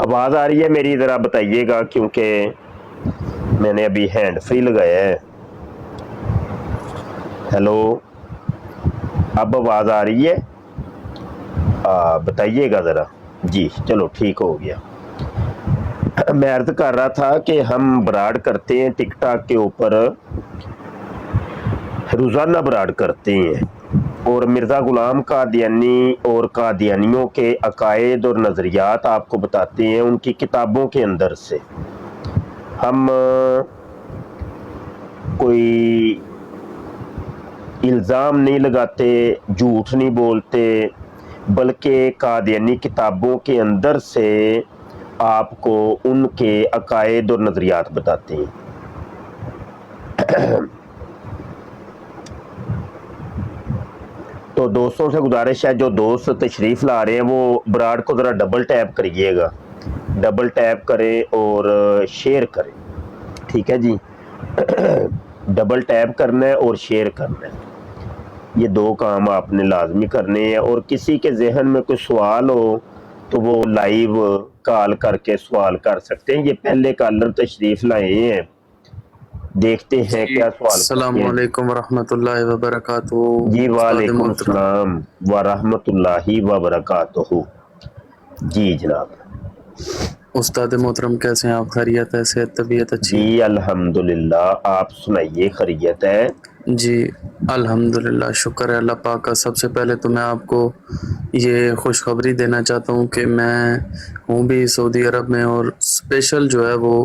آواز آ رہی ہے میری؟ ذرا بتائیے گا، کیونکہ میں نے ابھی ہینڈ فری لگایا ہے. ہیلو، اب آواز آ رہی ہے؟ بتائیے گا ذرا. جی چلو ٹھیک ہو گیا. میں عرض کر رہا تھا کہ ہم براڈ کرتے ہیں ٹک ٹاک کے اوپر، روزانہ براڈ کرتے ہیں، اور مرزا غلام قادیانی اور قادیانیوں کے عقائد اور نظریات آپ کو بتاتے ہیں ان کی کتابوں کے اندر سے. ہم کوئی الزام نہیں لگاتے، جھوٹ نہیں بولتے، بلکہ قادیانی کتابوں کے اندر سے آپ کو ان کے عقائد اور نظریات بتاتے ہیں. تو دوستوں سے گزارش ہے، جو دوست تشریف لا رہے ہیں وہ براڈ کو ذرا ڈبل ٹیپ کریے گا، ڈبل ٹیپ کریں اور شیئر کریں. ٹھیک ہے جی، ڈبل ٹیپ کرنا ہے اور شیئر کرنا ہے. یہ دو کام آپ نے لازمی کرنے ہیں. اور کسی کے ذہن میں کوئی سوال ہو تو وہ لائیو کال کر کے سوال کر سکتے ہیں. یہ پہلے کالر تشریف لائے ہیں، دیکھتے ہیں جی کیا سوال السلام کرتے ہیں. علیکم ورحمۃ اللہ وبرکاتہ. جی استاد وعلیکم محترم، السلام ورحمۃ اللہ وبرکاتہ. جی جناب. استاد محترم کیسے ہیں آپ؟ خیریت ہے؟ صحت طبیعت اچھی جی ہے؟ الحمدللہ، آپ سنائیے، خیریت ہے؟ جی الحمدللہ، شکر ہے اللہ پاک کا. سب سے پہلے تو میں آپ کو یہ خوشخبری دینا چاہتا ہوں کہ میں ہوں بھی سعودی عرب میں، اور اسپیشل جو ہے وہ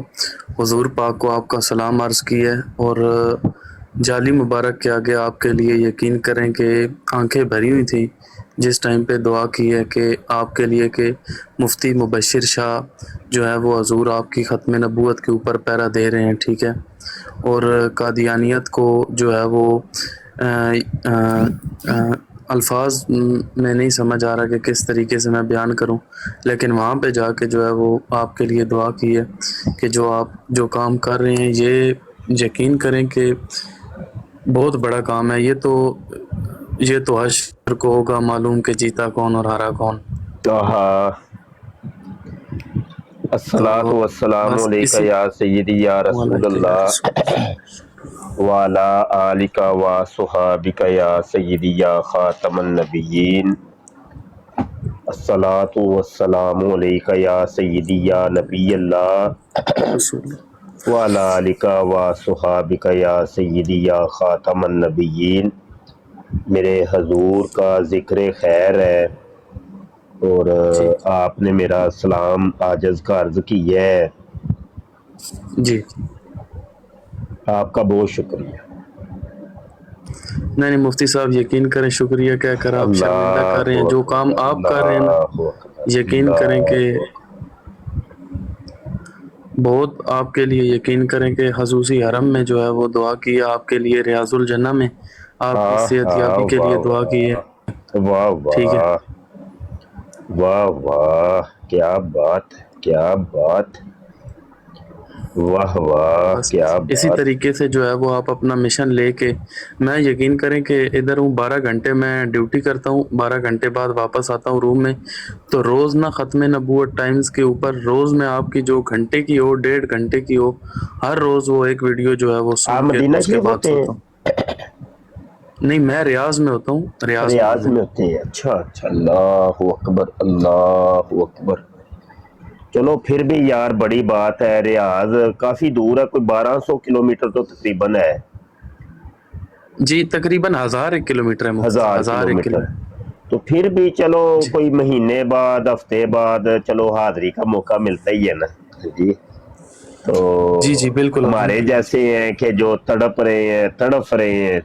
حضور پاک کو آپ کا سلام عرض کی ہے. اور جعلی مبارک کے آگے آپ کے لیے یقین کریں کہ آنکھیں بھری ہوئی تھیں جس ٹائم پہ دعا کی ہے کہ آپ کے لیے کہ مفتی مبشر شاہ جو ہے وہ حضور آپ کی ختم نبوت کے اوپر پیرا دے رہے ہیں. ٹھیک ہے، اور قادیانیت کو جو ہے وہ الفاظ میں نہیں سمجھ آ رہا کہ کس طریقے سے میں بیان کروں، لیکن وہاں پہ جا کے جو ہے وہ آپ کے لیے دعا کی ہے کہ جو آپ جو کام کر رہے ہیں یہ یقین کریں کہ بہت بڑا کام ہے. یہ تو حشر کو ہوگا معلوم کہ جیتا کون اور ہارا کون. تو الصلاۃ والسلام بس علیک اسی یا سیدی یا رسول یا اللہ رسول وعلی آلک و صحابک یا سیدی یا خاتم النبیین. الصلاۃ والسلام علیک یا سیدی یا نبی اللہ رسول. وعلی آلک و صحابک یا سیدی یا خاتم النبیین. میرے حضور کا ذکر خیر ہے، اور جی آپ نے میرا سلام عاجز کا عرض کی ہے. جی آپ کا بہت شکریہ. نہیں مفتی صاحب یقین کریں، شکریہ کہہ کر آپ شرمندہ کر رہے اللہ ہیں. جو کام اکبر، آپ کر رہے ہیں نا، اللہ اکبر، یقین کریں اللہ کہ اکبر. بہت آپ کے لیے یقین کریں کہ خصوصی حرم میں جو ہے وہ دعا کی ہے آپ کے لیے، ریاض الجنہ میں آپ کی ہاں صحت ہاں، یابی کے واہ لیے دعا کی ہے. واہ، واہ ٹھیک ہے، واہ، واہ واہ، کیا بات، کیا بات، واہ واہ، بس کیا اسی بات. طریقے سے جو ہے وہ آپ اپنا مشن لے کے، میں یقین کریں کہ ادھر ہوں 12 گھنٹے میں ڈیوٹی کرتا ہوں، 12 گھنٹے بعد واپس آتا ہوں روم میں. تو روز نہ ختم نبوت ٹائمز کے اوپر روز میں آپ کی جو گھنٹے کی ہو، 1.5 گھنٹے کی ہو، ہر روز وہ ایک ویڈیو جو ہے وہ آپ سن کے مدینہ اس کے شریف بعد ہوتے ہیں؟ سوتا ہوں. نہیں میں ریاض میں ہوتا ہوں، ریاض میں ریاض ہوتا ہوں. میں ہوتے ہیں؟ اچھا اچھا، اللہ اکبر، اللہ اکبر. چلو پھر بھی یار بڑی بات ہے. ریاض کافی دور ہے، کوئی 1200 کلومیٹر تو تقریباً ہے. جی تقریباً 1001 کلومیٹر ہے مفتی صاحب، 1001 1000 کلومیٹر. کلومیٹر. تو پھر بھی چلو جی کوئی مہینے بعد، ہفتے بعد چلو حاضری کا موقع ملتا ہی ہے نا جی. تو جی جی بالکل ہمارے الحمدللہ. جیسے ہیں کہ جو تڑپ رہے ہیں، تڑف رہے ہیں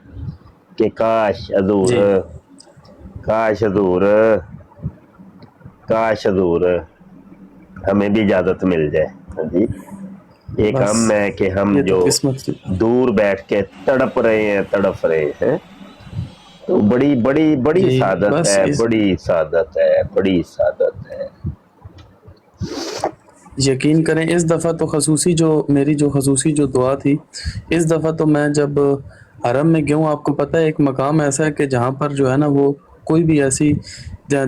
کہ کاش حضور، جی کاش حضور، کاش حضور ہمیں بھی اجازت مل جائے. ہاں جی، ایک بس ہم ہے کہ ہم یہ تو جو قسمت کی. دور بیٹھ کے تڑپ رہے ہیں، تڑف رہے ہیں. تو بڑی بڑی بڑی جی سعادت بس ہے، بڑی سعادت ہے، بڑی سعادت ہے. یقین کریں اس دفعہ تو خصوصی جو میری جو خصوصی جو دعا تھی، اس دفعہ تو میں جب حرم میں گیا ہوں، آپ کو پتہ ہے ایک مقام ایسا ہے کہ جہاں پر جو ہے نا وہ کوئی بھی ایسی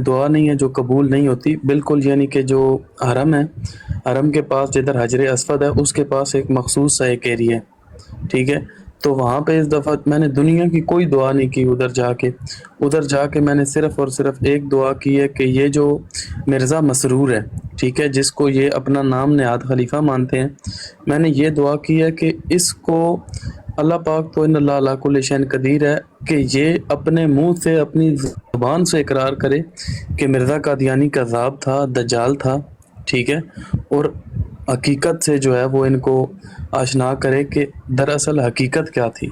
دعا نہیں ہے جو قبول نہیں ہوتی بالکل. یعنی کہ جو حرم ہے، حرم کے پاس جدھر حجر اسود ہے اس کے پاس ایک مخصوص سا ایک ایریا ہے، ٹھیک ہے. تو وہاں پہ اس دفعہ میں نے دنیا کی کوئی دعا نہیں کی. ادھر جا کے میں نے صرف اور صرف ایک دعا کی ہے کہ یہ جو مرزا مسرور ہے، ٹھیک ہے، جس کو یہ اپنا نام نہاد خلیفہ مانتے ہیں، میں نے یہ دعا کی ہے کہ اس کو اللہ پاک تو ان اللہ علی کل شیء قدیر ہے کہ یہ اپنے منہ سے اپنی زبان سے اقرار کرے کہ مرزا قادیانی کذاب تھا، دجال تھا، ٹھیک ہے، اور حقیقت سے جو ہے وہ ان کو آشنا کرے کہ دراصل حقیقت کیا تھی،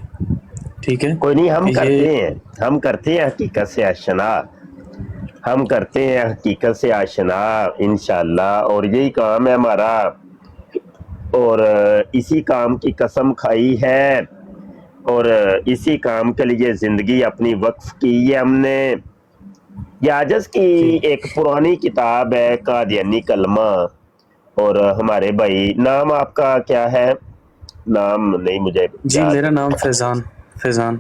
ٹھیک ہے. کوئی نہیں، ہم کہ یہ کرتے ہیں حقیقت سے آشنا، ہم کرتے ہیں حقیقت سے آشنا انشاءاللہ، اور یہی کام ہے ہمارا، اور اسی کام کی قسم کھائی ہے، اور اسی کام کے لیے زندگی اپنی وقف کی ہے ہم نے. یہ عاجز کی جی ایک پرانی کتاب ہے قادیانی کلمہ، اور ہمارے بھائی، نام آپ کا کیا ہے؟ نام نہیں مجھے جی یاد. میرا نام فیضان.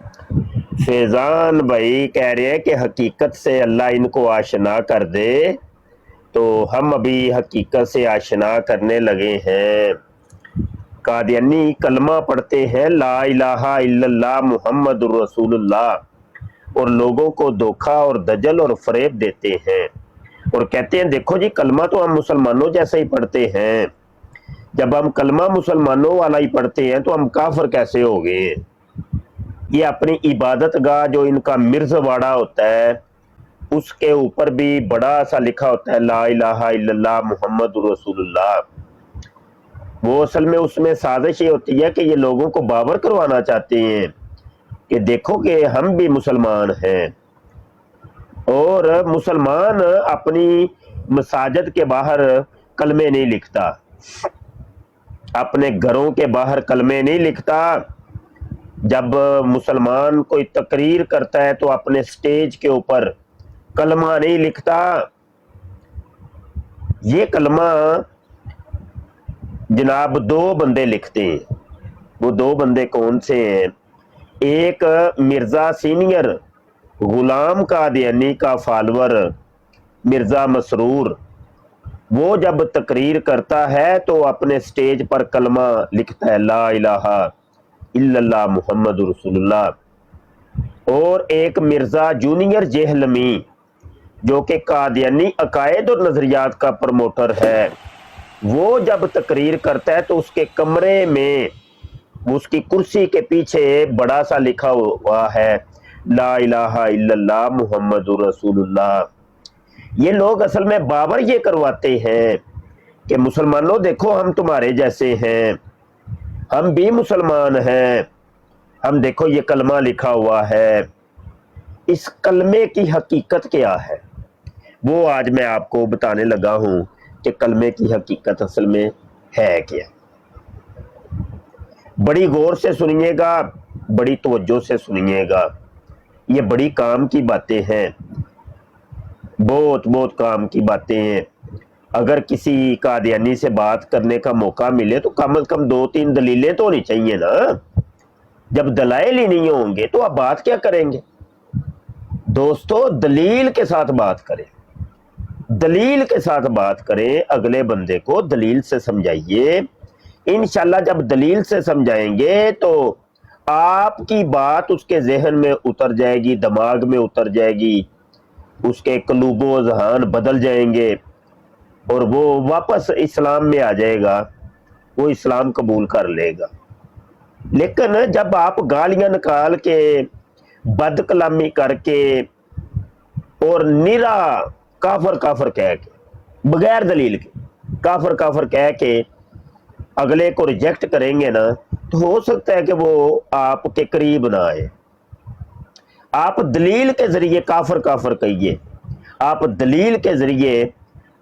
فیضان بھائی کہہ رہے ہیں کہ حقیقت سے اللہ ان کو آشنا کر دے، تو ہم ابھی حقیقت سے آشنا کرنے لگے ہیں. قادیانی کلمہ پڑھتے ہیں لا الہ الا اللہ محمد الرسول اللہ، اور لوگوں کو دھوکہ اور دجل اور فریب دیتے ہیں، اور کہتے ہیں دیکھو جی کلمہ تو ہم مسلمانوں جیسا ہی پڑھتے ہیں، جب ہم کلمہ مسلمانوں والا ہی پڑھتے ہیں تو ہم کافر کیسے ہو گئے؟ یہ اپنی عبادت گاہ جو ان کا مرزواڑہ ہوتا ہے اس کے اوپر بھی بڑا سا لکھا ہوتا ہے لا الہ الا اللہ محمد رسول اللہ. وہ اصل میں اس میں سازش یہ ہوتی ہے کہ یہ لوگوں کو باور کروانا چاہتے ہیں کہ دیکھو کہ ہم بھی مسلمان ہیں، اور مسلمان اپنی مساجد کے باہر کلمے نہیں لکھتا، اپنے گھروں کے باہر کلمے نہیں لکھتا. جب مسلمان کوئی تقریر کرتا ہے تو اپنے سٹیج کے اوپر کلمہ نہیں لکھتا. یہ کلمہ جناب دو بندے لکھتے ہیں. وہ دو بندے کون سے ہیں؟ ایک مرزا سینئر غلام قادیانی کا فالور مرزا مسرور، وہ جب تقریر کرتا ہے تو اپنے سٹیج پر کلمہ لکھتا ہے لا الہ الا اللہ محمد رسول اللہ. اور ایک مرزا جونیئر جہلمی جو کہ قادیانی عقائد اور نظریات کا پروموٹر ہے، وہ جب تقریر کرتا ہے تو اس کے کمرے میں اس کی کرسی کے پیچھے بڑا سا لکھا ہوا ہے لا الہ الا اللہ محمد رسول اللہ. یہ لوگ اصل میں باور یہ کرواتے ہیں کہ مسلمانوں دیکھو ہم تمہارے جیسے ہیں، ہم بھی مسلمان ہیں، ہم دیکھو یہ کلمہ لکھا ہوا ہے. اس کلمے کی حقیقت کیا ہے وہ آج میں آپ کو بتانے لگا ہوں کہ کلمے کی حقیقت اصل میں ہے کیا. بڑی غور سے سنیے گا، بڑی توجہ سے سنیے گا، یہ بڑی کام کی باتیں ہیں، بہت کام کی باتیں ہیں. اگر کسی قادیانی سے بات کرنے کا موقع ملے تو کم از کم 2-3 دلیلیں تو ہونی چاہیے نا. جب دلائل ہی نہیں ہوں گے تو آپ بات کیا کریں گے؟ دوستو دلیل کے ساتھ بات کریں، دلیل کے ساتھ بات کریں، اگلے بندے کو دلیل سے سمجھائیے. انشاءاللہ جب دلیل سے سمجھائیں گے تو آپ کی بات اس کے ذہن میں اتر جائے گی، دماغ میں اتر جائے گی، اس کے قلوب و اذہان بدل جائیں گے، اور وہ واپس اسلام میں آ جائے گا، وہ اسلام قبول کر لے گا. لیکن جب آپ گالیاں نکال کے، بد کلامی کر کے، اور نرا کافر کہہ کے، بغیر دلیل کے کافر کہہ کے اگلے کو ریجیکٹ کریں گے نا، تو ہو سکتا ہے کہ وہ آپ کے قریب نہ آئے. آپ دلیل کے ذریعے کافر کہیے، آپ دلیل کے ذریعے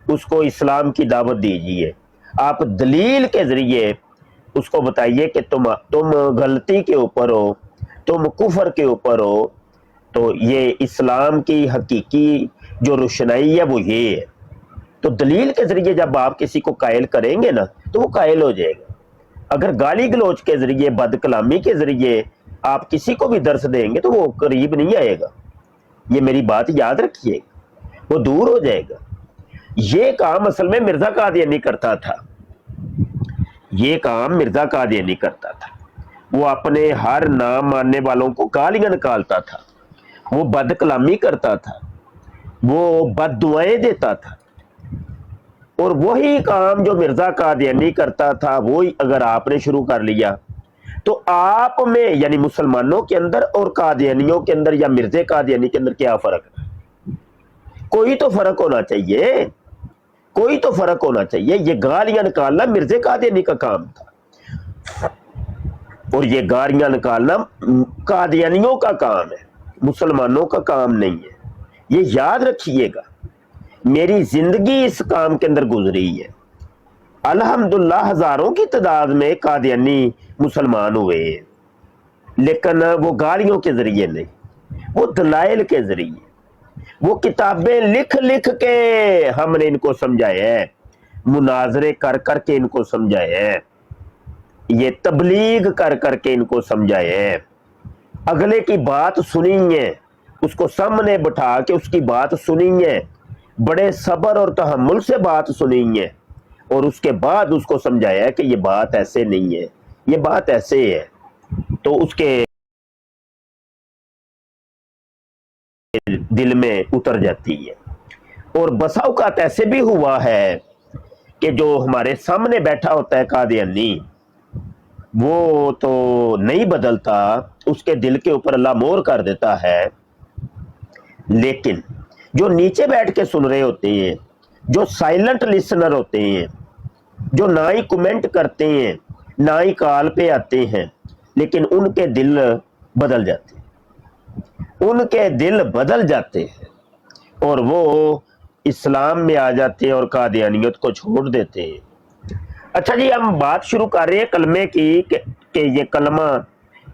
اس کو اسلام کی دعوت دیجیے، آپ دلیل کے ذریعے اس کو بتائیے کہ تم غلطی کے اوپر ہو، تم کفر کے اوپر ہو، تو یہ اسلام کی حقیقی جو روشنائی ہے وہ یہ ہے. تو دلیل کے ذریعے جب آپ کسی کو قائل کریں گے نا تو وہ قائل ہو جائے گا. اگر گالی گلوچ کے ذریعے، بد کلامی کے ذریعے آپ کسی کو بھی درس دیں گے تو وہ قریب نہیں آئے گا. یہ میری بات یاد رکھیے گا، وہ دور ہو جائے گا۔ یہ کام اصل میں مرزا قادیانی کرتا تھا، یہ کام مرزا قادیانی کرتا تھا۔ وہ اپنے ہر نام ماننے والوں کو گالیاں نکالتا تھا، وہ بد کلامی کرتا تھا، وہ بد دعائیں دیتا تھا، اور وہی کام جو مرزا قادیانی کرتا تھا وہی اگر آپ نے شروع کر لیا تو آپ میں یعنی مسلمانوں کے اندر اور قادیانیوں کے اندر یا مرزا قادیانی کے اندر کیا فرق ہے؟ کوئی تو فرق ہونا چاہیے، کوئی تو فرق ہونا چاہیے۔ یہ گالیاں نکالنا مرزا قادیانی کا کام تھا، اور یہ گالیاں نکالنا قادیانیوں کا کام ہے، مسلمانوں کا کام نہیں ہے۔ یہ یاد رکھیے گا، میری زندگی اس کام کے اندر گزری ہے۔ الحمدللہ ہزاروں کی تعداد میں قادیانی مسلمان ہوئے ہیں، لیکن وہ گالیوں کے ذریعے نہیں، وہ دلائل کے ذریعے، وہ کتابیں لکھ لکھ کے ہم نے ان کو سمجھایا ہے، مناظرے کر کر کے ان کو سمجھایا ہے، یہ تبلیغ کر کر کے ان کو سمجھایا ہے، اگلے کی بات سنی ہے، اس کو سامنے بٹھا کے اس کی بات سنی ہے، بڑے صبر اور تحمل سے بات سنی ہے، اور اس کے بعد اس کو سمجھایا ہے کہ یہ بات ایسے نہیں ہے، یہ بات ایسے ہے، تو اس کے دل میں اتر جاتی ہے۔ اور بسا اوقات ایسے بھی ہوا ہے کہ جو ہمارے سامنے بیٹھا ہوتا ہے قادیانی، وہ تو نہیں بدلتا، اس کے دل کے اوپر اللہ مور کر دیتا ہے، لیکن جو نیچے بیٹھ کے سن رہے ہوتے ہیں، جو سائلنٹ لسنر ہوتے ہیں، جو نہ ہی کمنٹ کرتے ہیں نہ ہی کال پہ آتے ہیں، لیکن ان کے دل بدل جاتے ہیں، ان کے دل بدل جاتے ہیں، اور وہ اسلام میں آ جاتے ہیں اور قادیانیت کو چھوڑ دیتے ہیں۔ اچھا جی، ہم بات شروع کر رہے ہیں کلمے کی کہ یہ کلمہ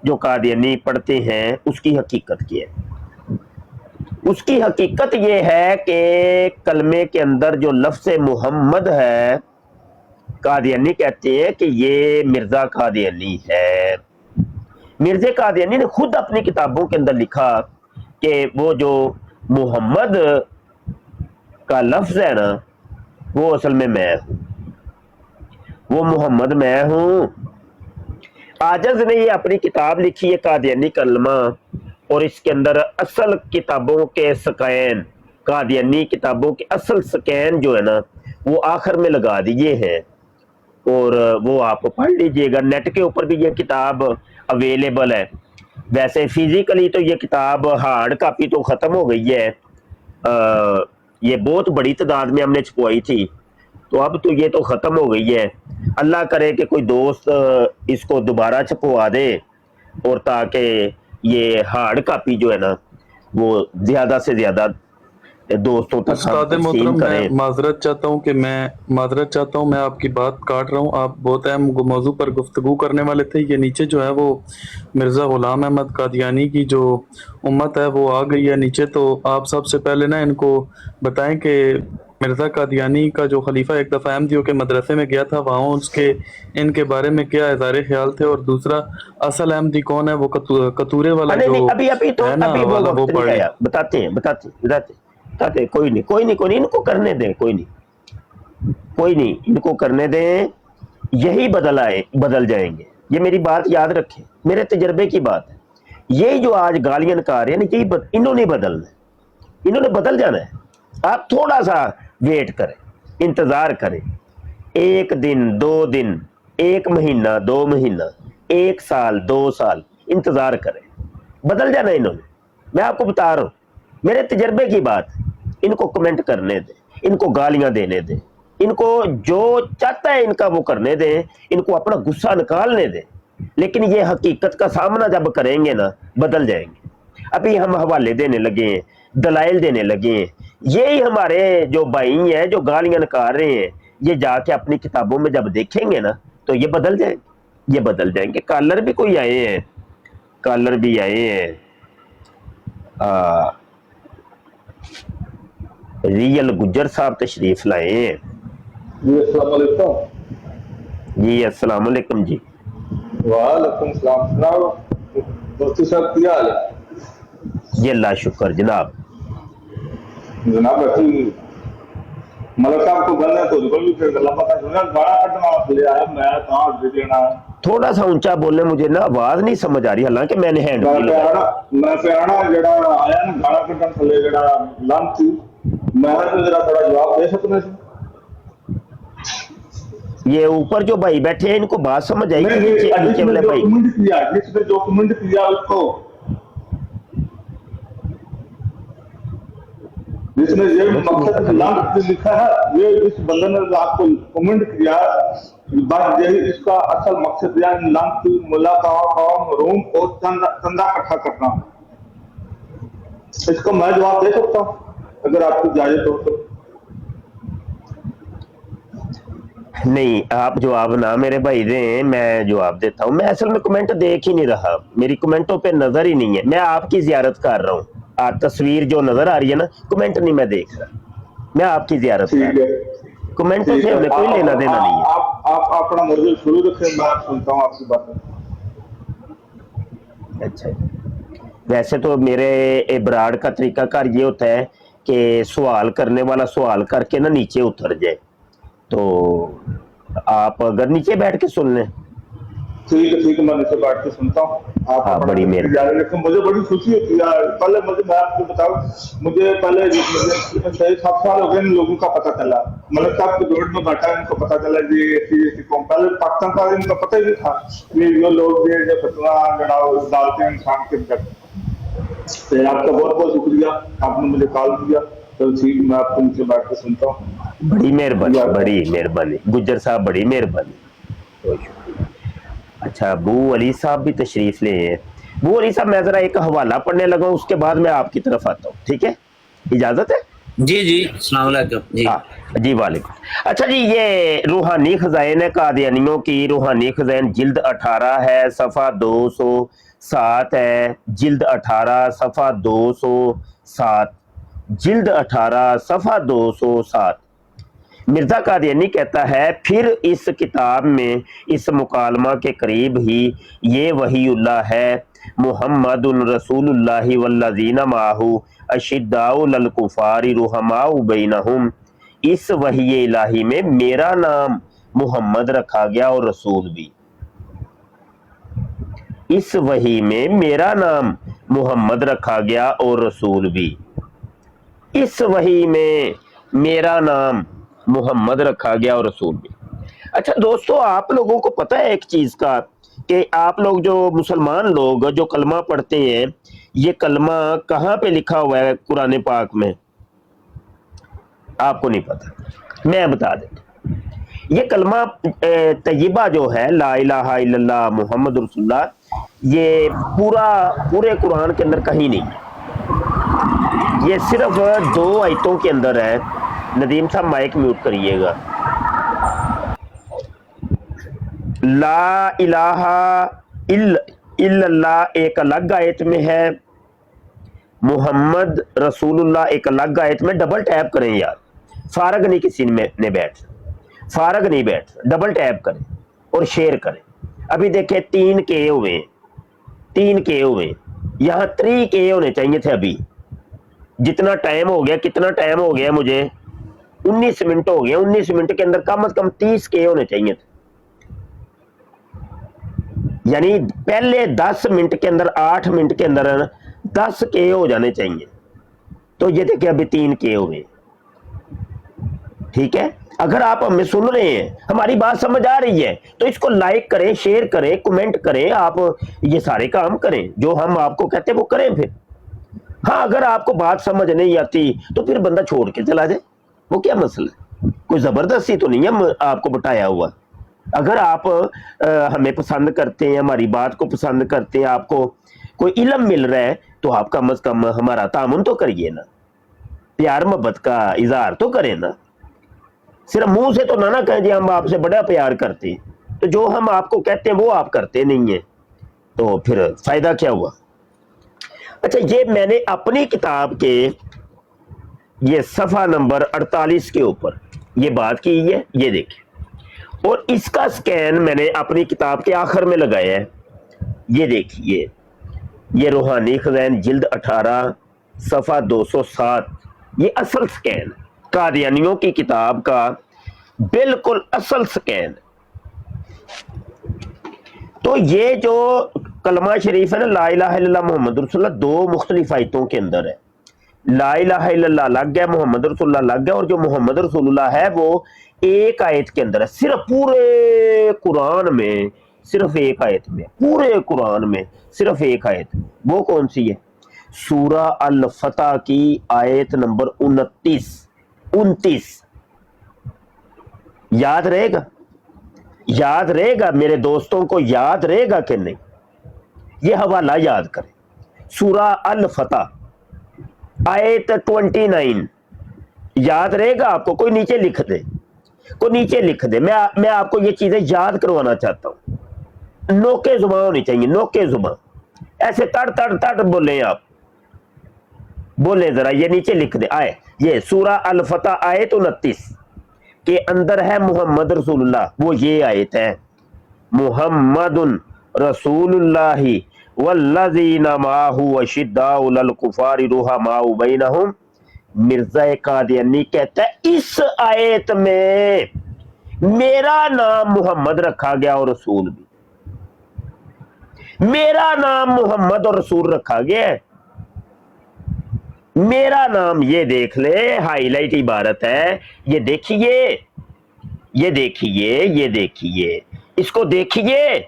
جو قادیانی پڑھتے ہیں اس کی حقیقت کیا ہے۔ اس کی حقیقت یہ ہے کہ کلمے کے اندر جو لفظ محمد ہے، قادیانی کہتے ہیں کہ یہ مرزا قادیانی ہے۔ مرزا قادیانی نے خود اپنی کتابوں کے اندر لکھا کہ وہ جو محمد کا لفظ ہے نا، وہ اصل میں ہوں، وہ محمد میں ہوں۔ عاجز نے یہ اپنی کتاب لکھی ہے قادیانی کلمہ، اور اس کے اندر اصل کتابوں کے سکین، قادیانی کتابوں کے اصل سکین جو ہے نا وہ آخر میں لگا دیے ہیں، اور وہ آپ پڑھ لیجئے گا۔ نیٹ کے اوپر بھی یہ کتاب اویلیبل ہے۔ ویسے فزیکلی تو یہ کتاب ہارڈ کاپی تو ختم ہو گئی ہے، یہ بہت بڑی تعداد میں ہم نے چھپوائی تھی، تو اب تو یہ تو ختم ہو گئی ہے۔ اللہ کرے کہ کوئی دوست اس کو دوبارہ چھپوا دے، اور تاکہ یہ ہارڈ کاپی جو ہے نا وہ زیادہ سے زیادہ دوستوں تک ہم استاد تقسیم محترم، میں کریں۔ معذرت چاہتا ہوں میں آپ کی بات کاٹ رہا ہوں، آپ بہت اہم موضوع پر گفتگو کرنے والے تھے۔ یہ نیچے جو ہے وہ مرزا غلام احمد قادیانی کی جو امت ہے وہ آ گئی ہے نیچے، تو آپ سب سے پہلے نا ان کو بتائیں کہ مرزا قادیانی کا جو خلیفہ ایک دفعہ احمدیوں کے مدرسے میں گیا تھا، وہاں ان کے بارے میں کیا اظہار خیال تھے، اور دوسرا اصل احمدی کون ہے، وہ کتورے والا جو ہے نا ابھی وہ والا، وہ وقت نہیں پڑھ لیں۔ آیا، بتاتے ہیں، کوئی نہیں، ان کو کرنے دیں، کوئی نہیں، ان کو کرنے دیں، یہی بدل جائیں گے۔ یہ میری بات یاد رکھیں، میرے تجربے کی بات ہے۔ یہ جو آج گالیاں نکال رہے ہیں نا، انہوں نے بدلنا ہے، انہوں نے بدل جانا ہے۔ آپ تھوڑا سا ویٹ کریں، انتظار کریں، 1 دن 2 دن، 1 مہینہ 2 مہینہ، 1 سال 2 سال انتظار کریں، بدل جانا انہوں نے۔ میں آپ کو بتا رہا ہوں، میرے تجربے کی بات، ان کو کمنٹ کرنے دیں، ان کو گالیاں دینے دیں، ان کو جو چاہتا ہے ان کا وہ کرنے دیں، ان کو اپنا غصہ نکالنے دیں، لیکن یہ حقیقت کا سامنا جب کریں گے نا بدل جائیں گے۔ ابھی ہم حوالے دینے لگے ہیں، دلائل دینے لگے ہیں، یہی ہمارے جو بھائی ہیں جو گالیاں نکال رہے ہیں، یہ جا کے اپنی کتابوں میں جب دیکھیں گے نا تو یہ بدل جائیں گے۔ کالر بھی کوئی آئے ہیں، کالر بھی آئے ہیں، ریئل گجر صاحب تشریف لائے ہیں۔ جی السلام علیکم۔ جی السلام علیکم جی۔ وعلیکم السلام۔ جناب مفتی صاحب کیا حال ہے؟ جی اللہ شکر جناب۔ जनाब ऐसी मलक साहब को गल है तो भी फिर गला पता सुना गाड़ा कटना ले आया मैं कहाँ दे देना थोड़ा सा ऊंचा बोलने, मुझे ना आवाज नहीं समझ आ रही, हालांकि मैंने हैंड फ्री लगाया। मैं प्यारा जड़ा आया ना गाड़ा कटन थले जड़ा लंच थी मैं तो जरा थोड़ा जवाब दे सकते थे। ये ऊपर जो भाई बैठे हैं इनको बात समझ आई कि नहीं नीचे नीचे वाले भाई? डॉक्यूमेंट किया जिसने डॉक्यूमेंट किया उसको, जिसने ये मकसद लाभ लिखा है ये इस बंदे ने आपको कमेंट किया बस यही इसका असल मकसद या लाभ की मुलाकात रूम और चंदा इकट्ठा करना। इसको मैं जवाब दे सकता हूँ अगर आपको इजाजत हो तो। नहीं, आप जवाब ना मेरे भाई दें, मैं जवाब देता हूँ। मैं असल में कमेंट देख ही नहीं रहा, मेरी कमेंटों पे नजर ही नहीं है, मैं आपकी जियारत कर रहा हूँ। आप तस्वीर जो नजर आ रही है ना, कमेंट नहीं मैं देख रहा, मैं आपकी जियारत कर रहा हूँ। कमेंटों से हमें कोई लेना देना नहीं है। आप अपना मौजूद शुरू रखें, मैं सुनता हूँ आपकी बात। अच्छा, वैसे तो मेरे इबरार का तरीका कार ये होता है कि सवाल करने वाला सवाल करके ना नीचे उतर जाए, तो आप अगर नीचे बैठ के सुन लें। ठीक है मैं नीचे बैठ के सुनता हूँ। आप हाँ, बड़ी मेहरबानी। मुझे बड़ी खुशी होती है यार। पहले मैं आपको बताऊं, मुझे पहले 6-7 साल हो गए इन लोगों का पता चला, मतलब साहब के दौड़ में बैठा इनको पता चला जी ऐसी कौन, पहले पाकिस्तान का इनको पता ही नहीं था कि ये लोग जो फतवा डालते हैं इंसान के अंदर। तो आपका बहुत बहुत शुक्रिया, आपने मुझे कॉल किया। तो ठीक, मैं आपको नीचे बैठ के सुनता हूँ। बड़ी मेहरबानी गुज्जर साहब, बड़ी मेहरबानी, बहुत शुक्रिया। अच्छा, अबू अली साहब भी तशरीफ ले हैं। अबू अली साहब, मैं जरा एक हवाला पढ़ने लगा, उसके बाद मैं आपकी तरफ आता हूँ, ठीक है? इजाजत है? जी अस्सलाम वालेकुम। जी जी वालेकुम। अच्छा जी, ये रूहानी खजाइन कादियानियों की रूहानी खजाइन जिल्द 18 है, सफ़ा 207 है, जिल्द 18 सफ़ा 207, जिल्द 18 सफ़ा 207। मिर्जा कादियानी कहता है, फिर इस किताब में इस मुकालमा के करीब ही ये वहीउल्लाह है, मुहम्मदुन रसूलुल्लाहि वल्लज़ीना माहू अशिद्दाउ लल कुफारी रुहमाउ बैनहुम। इस वही इलाही में मेरा नाम मुहम्मद रखा गया और रसूल भी। इस वही में मेरा नाम मुहम्मद रखा गया और रसूल भी। इस वही में मेरा नाम मुहम्मद रखा गया और रसूल भी। अच्छा दोस्तों, आप लोगों को पता है एक चीज का, कि आप लोग जो मुसलमान लोग जो कलमा पढ़ते हैं, ये कलमा कहाँ पे लिखा हुआ है कुरान पाक में? आपको नहीं पता, मैं बता देता। ये कलमा तय्यबा जो है, ला इलाहा इल्लल्लाह मुहम्मद रसूलुल्लाह, ये पूरे कुरान के अंदर कहीं नहीं है। ये सिर्फ 2 आयतों के अंदर है। नदीम साहब माइक म्यूट करिएगा। ला इलाहा इल्लल्लाह एक अलग आयत में है, मुहम्मद रसूलुल्लाह एक अलग आयत में। डबल टैप करें यार, फारग नहीं किसी ने बैठ, फारग नहीं बैठ, डबल टैप करें और शेयर करें। अभी देखें 3 के हुए, 3 के हुए, यहाँ 3 के होने चाहिए थे। अभी जितना टाइम हो गया, कितना टाइम हो गया मुझे, 19 मिनट हो गया। 19 मिनट के अंदर कम से कम 30 के होने चाहिए थे, यानी पहले 10 मिनट के अंदर, 8 मिनट के अंदर 10 के हो जाने चाहिए। तो ये देखिए अभी 3 के हुए। ठीक है, अगर आप हमें सुन रहे हैं, हमारी बात समझ आ रही है, तो इसको लाइक करें, शेयर करें, कमेंट करें, आप ये सारे काम करें जो हम आपको कहते हैं वो करें। फिर हाँ, अगर आपको बात समझ नहीं आती तो फिर बंदा छोड़ के चला जाए, वो क्या मसला है? कोई जबरदस्ती तो नहीं है आपको बताया हुआ। अगर आप हमें पसंद करते हैं, हमारी बात को पसंद करते हैं, आपको कोई इल्म मिल रहा है, तो आप कम से कम हमारा तामुन तो करिए ना, प्यार मोहब्बत का इजहार तो करें ना। सिर्फ मुंह से तो ना कहें जी हम आपसे बड़ा प्यार करते हैं, तो जो हम आपको कहते हैं वो आप करते नहीं है, तो फिर फायदा क्या हुआ? अच्छा, ये मैंने अपनी किताब के ये सफ़ा नंबर 48 के ऊपर ये बात की है, ये देखिए, और इसका स्कैन मैंने अपनी किताब के आखिर में लगाया है। ये देखिए, ये रूहानी खज़ाइन जिल्द 18 सफ़ा 207, یہ اصل سکین قادیانیوں کی کتاب کا بالکل اصل سکین. تو یہ جو کلمہ شریف ہے نا لا الہ الا اللہ محمد رسول اللہ، دو مختلف آیتوں کے اندر ہے. لا الہ الا اللہ الگ ہے، محمد رسول اللہ الگ ہے، اور جو محمد رسول اللہ ہے وہ ایک آیت کے اندر ہے. صرف پورے قرآن میں صرف ایک آیت میں، پورے قرآن میں صرف ایک آیت. وہ کون سی ہے؟ سورہ الفتح کی آیت نمبر 29. یاد رہے گا؟ یاد رہے گا میرے دوستوں کو؟ یاد رہے گا کہ نہیں؟ یہ حوالہ یاد کریں. سورہ الفتح آیت 29 یاد رہے گا آپ کو؟ کوئی نیچے لکھ دے، کوئی نیچے لکھ دے. میں آپ کو یہ چیزیں یاد کروانا چاہتا ہوں. نوکے زبان ہونی چاہیے، نوکے زبان. ایسے تڑ تڑ تڑ بولیں آپ، بولیں ذرا. یہ نیچے لکھ دے. آئے یہ سورہ الفتح آیت 29 کے اندر ہے محمد رسول اللہ. وہ یہ آیت ہے محمد رسول اللہ والذین معہ اشداء علی الکفار رحماء بینہم. مرزا قادیانی کہتا ہے اس آیت میں میرا نام محمد رکھا گیا اور رسول بھی. میرا نام محمد اور رسول رکھا گیا ہے. میرا نام، یہ دیکھ لے، ہائی لائٹ عبارت ہے. یہ دیکھیے، یہ دیکھیے، یہ دیکھیے، اس کو دیکھیے.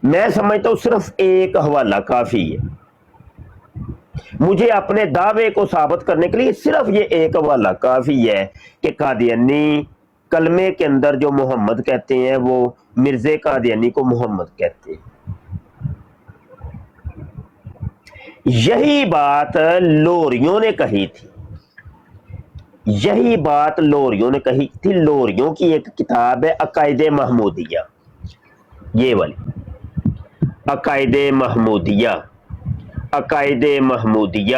میں سمجھتا ہوں صرف ایک حوالہ کافی ہے مجھے اپنے دعوے کو ثابت کرنے کے لیے. صرف یہ ایک حوالہ کافی ہے کہ قادیانی کلمے کے اندر جو محمد کہتے ہیں وہ مرزا قادیانی کو محمد کہتے ہیں. یہی بات لوریوں نے کہی تھی، یہی بات لوریوں نے کہی تھی. لوریوں کی ایک کتاب ہے عقائد محمودیہ، یہ والی عقائد محمودیہ. عقائد محمودیہ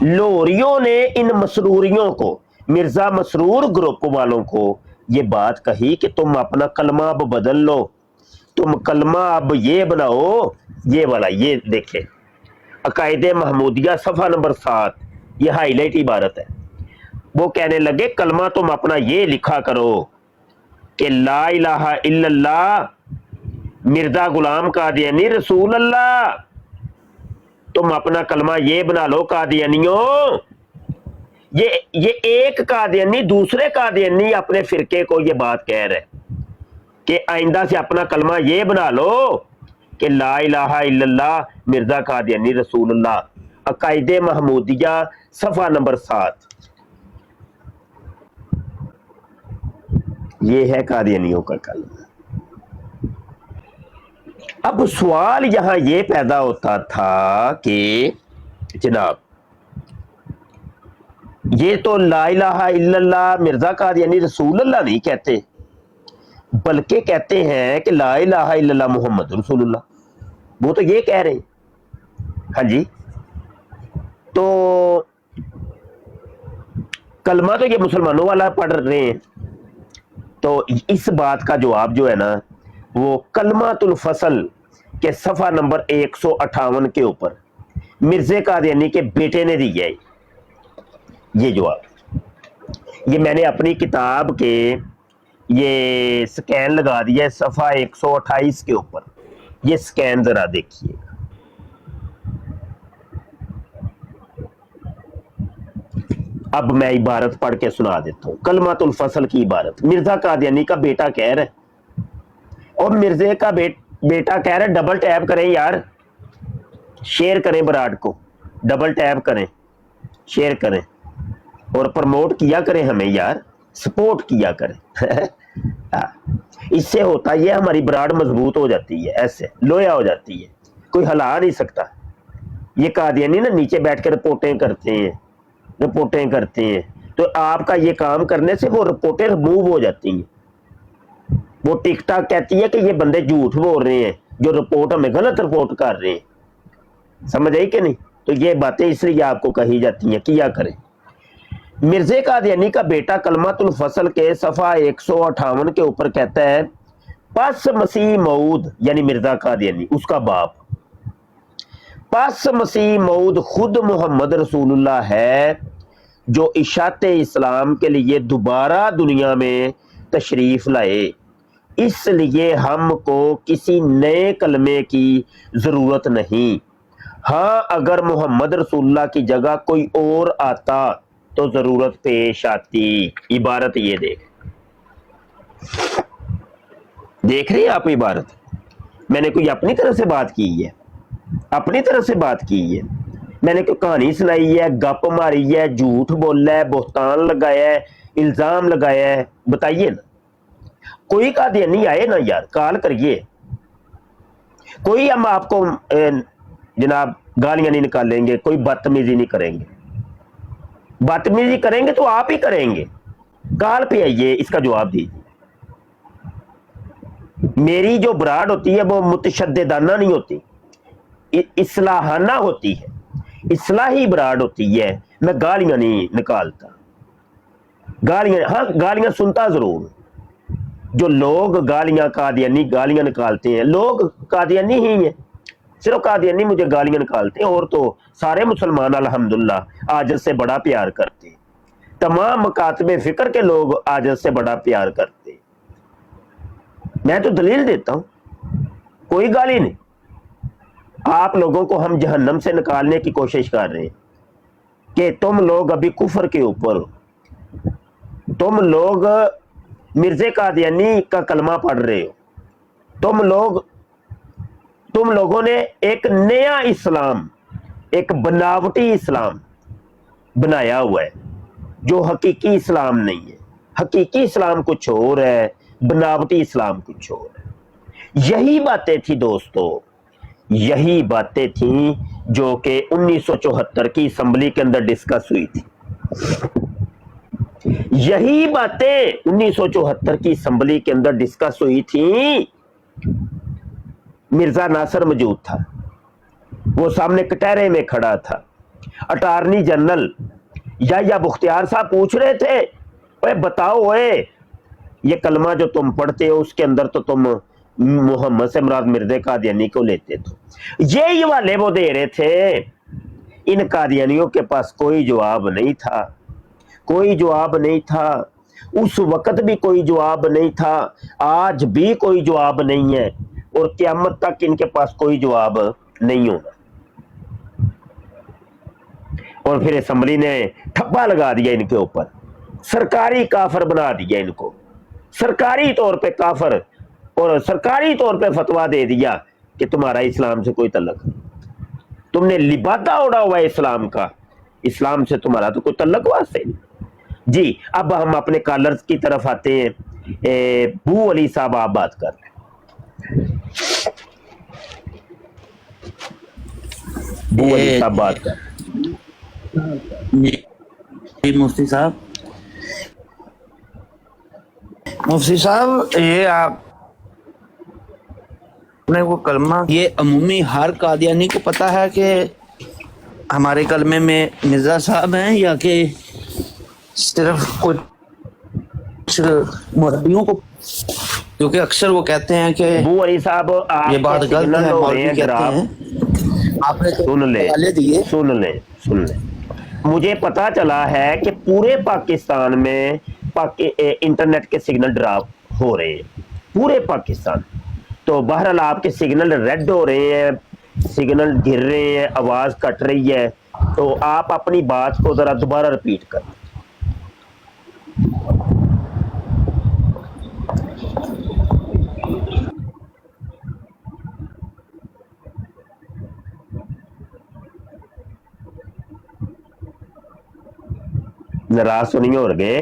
لوریوں نے ان مسروریوں کو، مرزا مسرور گروپ والوں کو یہ بات کہی کہ تم اپنا کلمہ اب بدل لو، تم کلمہ اب یہ بناؤ. یہ والا یہ دیکھیں عقائد محمودیہ صفحہ نمبر 7، یہ ہائی لائٹ عبارت ہے. وہ کہنے لگے کلمہ تم اپنا یہ لکھا کرو کہ لا الہ الا اللہ مرزا غلام قادیانی رسول اللہ. تم اپنا کلمہ یہ بنا لو قادیانیوں. یہ ایک قادیانی دوسرے قادیانی اپنے فرقے کو یہ بات کہہ رہے کہ آئندہ سے اپنا کلمہ یہ بنا لو کہ لا الہ الا اللہ مرزا قادیانی رسول اللہ. عقائد محمودیہ صفحہ نمبر 7. یہ ہے قادیانیوں کا کلمہ. اب سوال یہاں یہ پیدا ہوتا تھا کہ جناب یہ تو لا الہ الا اللہ مرزا قادیانی رسول اللہ نہیں کہتے، بلکہ کہتے ہیں کہ لا الہ الا اللہ محمد رسول اللہ. وہ تو یہ کہہ رہے ہیں. ہاں جی، تو کلمہ تو یہ مسلمانوں والا پڑھ رہے ہیں. تو اس بات کا جواب جو ہے نا وہ کلمۃ الفصل کے صفحہ نمبر 158 کے اوپر مرزا قادیانی کے بیٹے نے دیا ہے. یہ جواب یہ میں نے اپنی کتاب کے یہ سکین لگا دیا ہے صفحہ 128 کے اوپر. یہ سکین ذرا دیکھیے. اب میں عبارت پڑھ کے سنا دیتا ہوں. کلمۃ الفصل کی عبارت مرزا قادیانی کا بیٹا کہہ رہا ہے، اور مرزا کا بیٹا کہہ رہا ہے ڈبل ٹیپ کریں یار، شیئر کریں براڈ کو، ڈبل ٹیپ کریں، شیئر کریں اور پروموٹ کیا کریں ہمیں یار، سپورٹ کیا کریں. اس سے ہوتا یہ ہماری براڈ مضبوط ہو جاتی ہے، ایسے لویا ہو جاتی ہے، کوئی ہلا نہیں سکتا. یہ قادیانی نا نیچے بیٹھ کے رپورٹیں کرتے ہیں، تو آپ کا یہ کام کرنے سے وہ رپورٹیں ریموو ہو جاتی ہیں. وہ ٹک ٹاک کہتی ہے کہ یہ بندے جھوٹ بول رہے ہیں، جو رپورٹ ہمیں غلط رپورٹ کر رہے ہیں. سمجھ آئی کہ نہیں؟ تو یہ باتیں اس لیے آپ کو کہی جاتی ہیں، کیا کریں. مرزا قادیانی کا بیٹا کلمۃ الفصل کے صفحہ 158 کے اوپر کہتا ہے پس مسیح موعود یعنی مرزا قادیانی اس کا باپ، پس مسیح موعود خود محمد رسول اللہ ہے جو اشاعت اسلام کے لیے دوبارہ دنیا میں تشریف لائے، اس لیے ہم کو کسی نئے کلمے کی ضرورت نہیں۔ ہاں اگر محمد رسول اللہ کی جگہ کوئی اور آتا تو ضرورت پیش آتی۔ عبارت یہ دیکھ رہے ہیں آپ عبارت، میں نے کوئی اپنی طرف سے بات کی ہے، اپنی طرف سے بات کی ہے، میں نے کوئی کہانی سنائی ہے، گپ ماری ہے، جھوٹ بولا ہے، بہتان لگایا ہے، الزام لگایا ہے؟ بتائیے نا، کوئی قادیانی آئے نا یار، کال کریے، کوئی ہم آپ کو جناب گالیاں نہیں نکالیں گے، کوئی بدتمیزی نہیں کریں گے، بدتمیزی کریں گے تو آپ ہی کریں گے، کال پہ آئیے، اس کا جواب دیجیے۔ میری جو براڈ ہوتی ہے وہ متشددانہ نہیں ہوتی، اصلاحانہ ہوتی ہے، اصلاحی براڈ ہوتی ہے، میں گالیاں نہیں نکالتا، گالیاں سنتا ضرور، جو لوگ گالیاں قادیانی گالیاں نکالتے ہیں، لوگ قادیانی ہی ہیں، صرف قادیانی مجھے گالیاں نکالتے ہیں، اور تو سارے مسلمان الحمدللہ عاجز سے بڑا پیار کرتے، تمام مکاتب فکر کے لوگ عاجز سے بڑا پیار کرتے، میں تو دلیل دیتا ہوں، کوئی گالی نہیں۔ آپ لوگوں کو ہم جہنم سے نکالنے کی کوشش کر رہے ہیں کہ تم لوگ ابھی کفر کے اوپر ہو، تم لوگ مرزا قادیانی کا کلمہ پڑھ رہے ہو، تم لوگوں نے ایک نیا اسلام، ایک بناوٹی اسلام بنایا ہوا ہے جو حقیقی اسلام نہیں ہے، حقیقی اسلام کچھ اور ہے، بناوٹی اسلام کچھ اور ہے۔ یہی باتیں تھی دوستو، یہی باتیں تھیں جو کہ 1974 کی اسمبلی کے اندر ڈسکس ہوئی تھی، یہی باتیں 1974 کی اسمبلی کے اندر ڈسکس ہوئی تھیں۔ مرزا ناصر موجود تھا، وہ سامنے کٹہرے میں کھڑا تھا، اٹارنی جنرل یا بختیار صاحب پوچھ رہے تھے، اے بتاؤ اے یہ کلمہ جو تم پڑھتے ہو اس کے اندر تو تم محمد سے مراد مرزا قادیانی کو لیتے تھے، یہ والے وہ دے رہے تھے۔ ان قادیانیوں کے پاس کوئی جواب نہیں تھا، کوئی جواب نہیں تھا، اس وقت بھی کوئی جواب نہیں تھا، آج بھی کوئی جواب نہیں ہے، اور قیامت تک ان کے پاس کوئی جواب نہیں ہوگا۔ اور پھر اسمبلی نے ٹھپا لگا دیا ان کے اوپر، سرکاری کافر بنا دیا ان کو، سرکاری طور پہ کافر، اور سرکاری طور پہ فتویٰ دے دیا کہ تمہارا اسلام سے کوئی تعلق نہیں، تم نے لبادہ اڑا ہوا ہے اسلام کا، اسلام سے تمہارا تو کوئی تعلق واسطے نہیں۔ جی اب ہم اپنے کالرز کی طرف آتے ہیں، بو علی صاحب آپ بات کر رہے ہیں۔ بو علی صاحب بات کر جی مفتی صاحب یہ آپ نے وہ کلمہ، یہ عمومی ہر قادیانی کو پتا ہے کہ ہمارے کلمے میں مرزا صاحب ہیں، یا کہ صرف کچھ مربیوں کو؟ کیونکہ اکثر وہ کہتے ہیں کہ بو علی صاحب یہ بات غلط ہے، مولوی کہتے ہیں، آپ نے سن لیں، مجھے پتا چلا ہے کہ پورے پاکستان میں انٹرنیٹ کے سگنل ڈراپ ہو رہے ہیں، پورے پاکستان، تو بہرحال آپ کے سگنل ریڈ ہو رہے ہیں، سگنل گر رہے ہیں، آواز کٹ رہی ہے، تو آپ اپنی بات کو ذرا دوبارہ ریپیٹ کریں۔ ناراض تو نہیں ہو گئے؟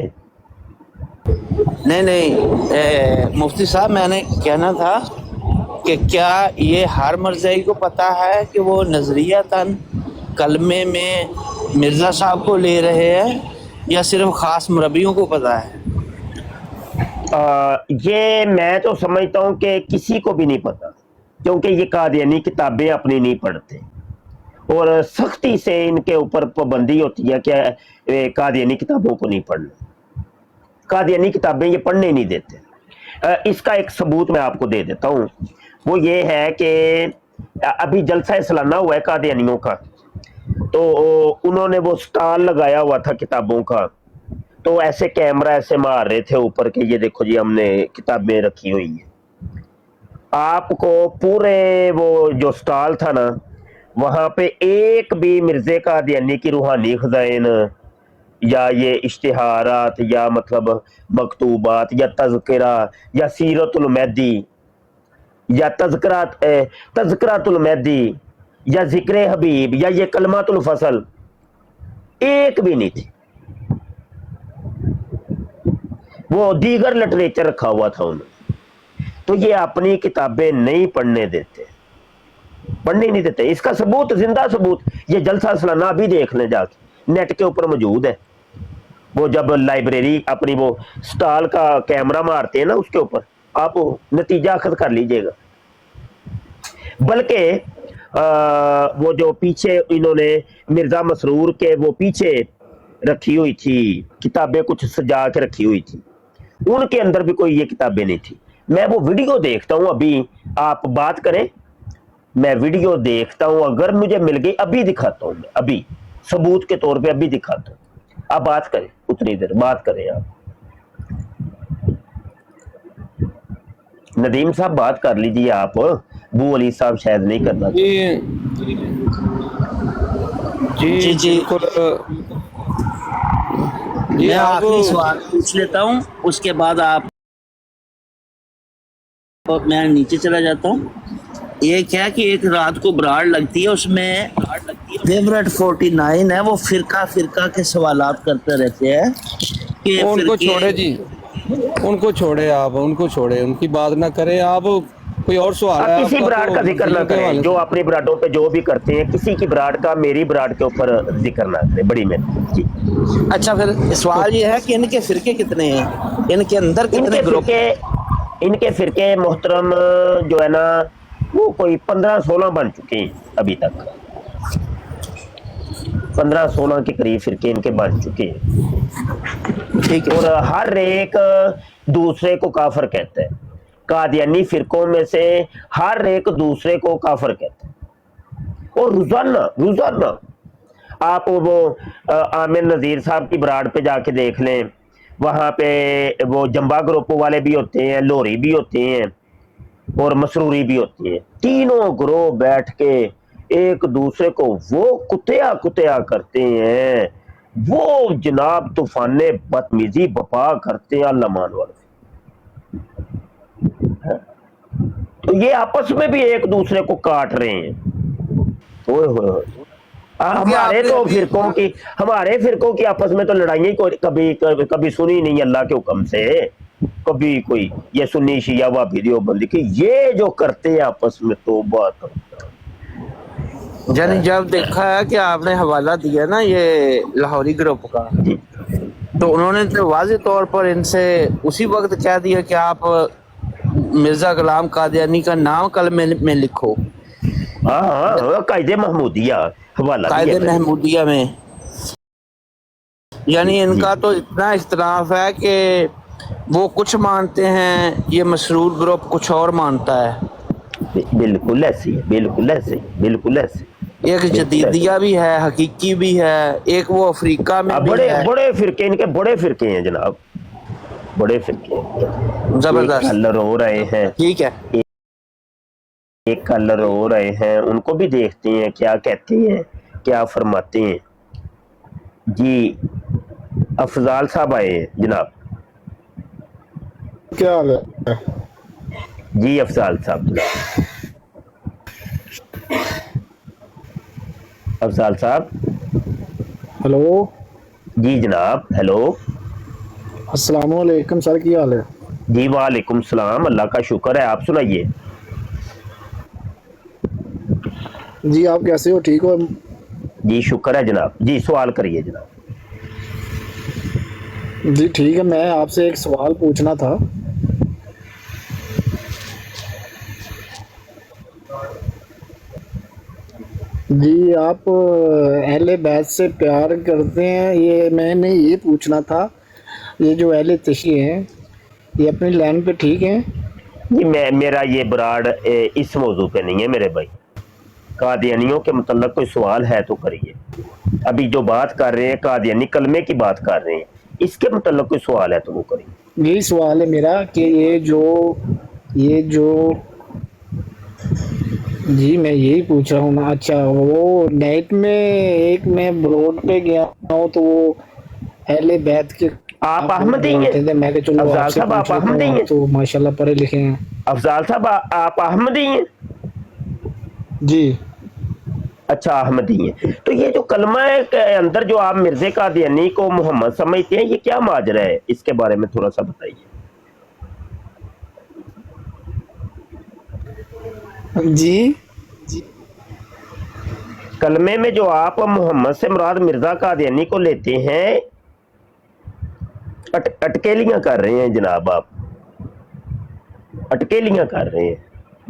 نہیں مفتی صاحب میں نے کہنا تھا کہ کیا یہ ہر مرزائی کو پتا ہے کہ وہ نظریتاً کلمے میں مرزا صاحب کو لے رہے ہیں، یا صرف خاص مربیوں کو پتا ہے؟ یہ میں تو سمجھتا ہوں کہ کسی کو بھی نہیں پتا، کیونکہ یہ قادیانی کتابیں اپنی نہیں پڑھتے، اور سختی سے ان کے اوپر پابندی ہوتی ہے کہ قادیانی کتابوں کو نہیں پڑھنا، قادیانی کتابیں یہ پڑھنے نہیں دیتے۔ اس کا ایک ثبوت میں آپ کو دے دیتا ہوں. وہ یہ ہے کہ ابھی جلسہ سالانہ ہوا ہے قادیانیوں کا, تو انہوں نے وہ سٹال لگایا ہوا تھا کتابوں کا, تو ایسے کیمرہ ایسے مار رہے تھے اوپر کہ یہ دیکھو جی ہم نے کتابیں رکھی ہوئی ہیں. آپ کو پورے وہ جو سٹال تھا نا, وہاں پہ ایک بھی مرزا قادیانی کی روحانی خزائن یا یہ اشتہارات یا مطلب مکتوبات یا تذکرہ یا سیرت المہدی یا تذکرات المہدی یا ذکر حبیب یا یہ کلمات الفصل, ایک بھی نہیں تھی. وہ دیگر لٹریچر رکھا ہوا تھا انہوں نے. تو یہ اپنی کتابیں نہیں پڑھنے دیتے, پڑھنے نہیں دیتے. اس کا ثبوت, زندہ ثبوت, یہ جلسہ سالانہ ابھی دیکھ لیں جا کے, نیٹ کے اوپر موجود ہے. وہ جب لائبریری اپنی وہ سٹال کا کیمرہ مارتے ہیں نا, اس کے اوپر آپ نتیجہ اخذ کر لیجئے گا. بلکہ وہ جو پیچھے انہوں نے مرزا مسرور کے وہ پیچھے رکھی ہوئی تھی کتابیں, کچھ سجا کے رکھی ہوئی تھی, ان کے اندر بھی کوئی یہ کتابیں نہیں تھی. میں وہ ویڈیو دیکھتا ہوں, ابھی آپ بات کریں, میں ویڈیو دیکھتا ہوں, اگر مجھے مل گئی ابھی دکھاتا ہوں, میں ابھی ثبوت کے طور پہ ابھی دکھاتا ہوں. آپ بات کریں, اتنی دیر بات کریں. آپ ندیم صاحب بات کر لیجیے, آپ بو علی صاحب شاید نہیں کرنا. جی میں آخری سوال پوچھ لیتا ہوں, اس کے بعد آپ, میں نیچے چلا جاتا ہوں. یہ کیا کہ ایک رات کو براڑ لگتی ہے, اس میں فیورٹ 49 ہے, وہ فرقہ کے سوالات کرتے رہتے ہیں کہ ان کو چھوڑے جی, ان کو چھوڑے, آپ ان کو چھوڑے, ان کی بات نہ کریں. آپ کوئی اور سوال ہے, کسی براڈ کا ذکر نہ کریں, جو اپنی براڈوں پہ جو بھی کرتے ہیں, کسی کی براڈ کا میری براڈ کے اوپر ذکر نہ کریں, بڑی مہربانی. اچھا, پھر سوال یہ ہے کہ ان کے فرقے کتنے ہیں, ان کے اندر کتنے گروپ؟ ان کے فرقے محترم جو ہے نا, وہ کوئی 15-16 بن چکے ہیں ابھی تک. 15-16 کے قریب فرقے ان کے بن چکے ہیں, اور ہر ایک دوسرے کو کافر کہتا ہے. قادیانی فرقوں میں سے ہر ایک دوسرے کو کافر کہتا ہے. اور روزانہ آپ وہ عامر نذیر صاحب کی براڈ پہ جا کے دیکھ لیں, وہاں پہ وہ جمبا گروپ والے بھی ہوتے ہیں, لوری بھی ہوتے ہیں, اور مسروری بھی ہوتی ہیں. تینوں گروہ بیٹھ کے ایک دوسرے کو وہ کتیا کرتے ہیں, وہ جناب طوفان بدتمیزی بپا کرتے ہیں اللہ مان والے. تو یہ آپس میں بھی ایک دوسرے کو کاٹ رہے ہیں. ہمارے فرقوں کی آپس میں تو لڑائیاں کبھی سنی نہیں اللہ کے حکم سے. کبھی کوئی یہ سنی شیعہ وہابی دیوبندی کی یہ جو کرتے ہیں آپس میں, تو بات یعنی جب دیکھا ہے کہ آپ نے حوالہ دیا نا یہ لاہوری گروپ کا, تو انہوں نے تو واضح طور پر ان سے اسی وقت کہہ دیا کہ آپ مرزا غلام قادیانی کا نام کلمے میں لکھو. ہاں, قائد محمودیہ حوالہ, قائد محمودیہ میں. یعنی ان کا تو اتنا اختلاف ہے کہ وہ کچھ مانتے ہیں, یہ مسرور گروپ کچھ اور مانتا ہے. بالکل ایسے, بالکل ایسے, بالکل ایسے. ایک جدیدیہ بھی ہے, حقیقی بھی ہے, ایک وہ افریقہ میں بھی ہے. بڑے فرقے, ان کے بڑے فرقے ہیں جناب, بڑے فرقے ہیں. زبردست. کلر ہو رہے ہیں, ٹھیک ہے, ایک کلر ہو رہے ہیں, ان کو بھی دیکھتے ہیں کیا کہتے ہیں, کیا فرماتے ہیں. جی افضال صاحب آئے ہیں جناب. کیا حال ہے؟ جی افضال صاحب جناب, افضال صاحب. ہلو جی جناب, ہیلو, السلام علیکم سر, کی حال ہے؟ جی وعلیکم السلام, اللہ کا شکر ہے, آپ سنائیے. جی آپ کیسے ہو, ٹھیک ہو؟ جی شکر ہے جناب. جی سوال کریے جناب. جی ٹھیک ہے, میں آپ سے ایک سوال پوچھنا تھا. جی آپ اہل بیت سے پیار کرتے ہیں, یہ میں نے یہ پوچھنا تھا. یہ جو اہل تشیع ہیں ये अपनी लाइन पे ठीक है? ये मेरा ये बराड़ इस मौजू पे नहीं है मेरे भाई। कादियानियों के मतलब कोई सवाल है तो करिए। अभी जो बात कर रहे हैं कादियानी कलमे की बात कर रहे हैं, इसके मतलब कोई सवाल है तो वो करिए। यही सवाल है मेरा कि ये जो जी मैं यही पूछ रहा हूँ ना। अच्छा, वो नाइट में एक मैं रोड पे गया हूँ तो वो अहले बैत के आप अहमदी हैं? थे, मैं कहा चलो अफजाल आपसे साहब आप पूछ लेता अहमदी हूँ, हैं? आप तो माशाल्लाह पढ़े लिखे हैं। अफजाल साहब आप अहमदी हैं? जी अच्छा अहमदी हैं। तो ये जो कलमा है के अंदर जो आप मिर्जे कादियानी को मोहम्मद समझते हैं, ये क्या माजरा है, इसके बारे में थोड़ा सा बताइए। जी कलमे में जो आप मोहम्मद से मुराद मिर्जा कादियानी को लेते हैं, अटकेलियां कर रहे हैं जनाब, आप अटकेलियां कर रहे हैं।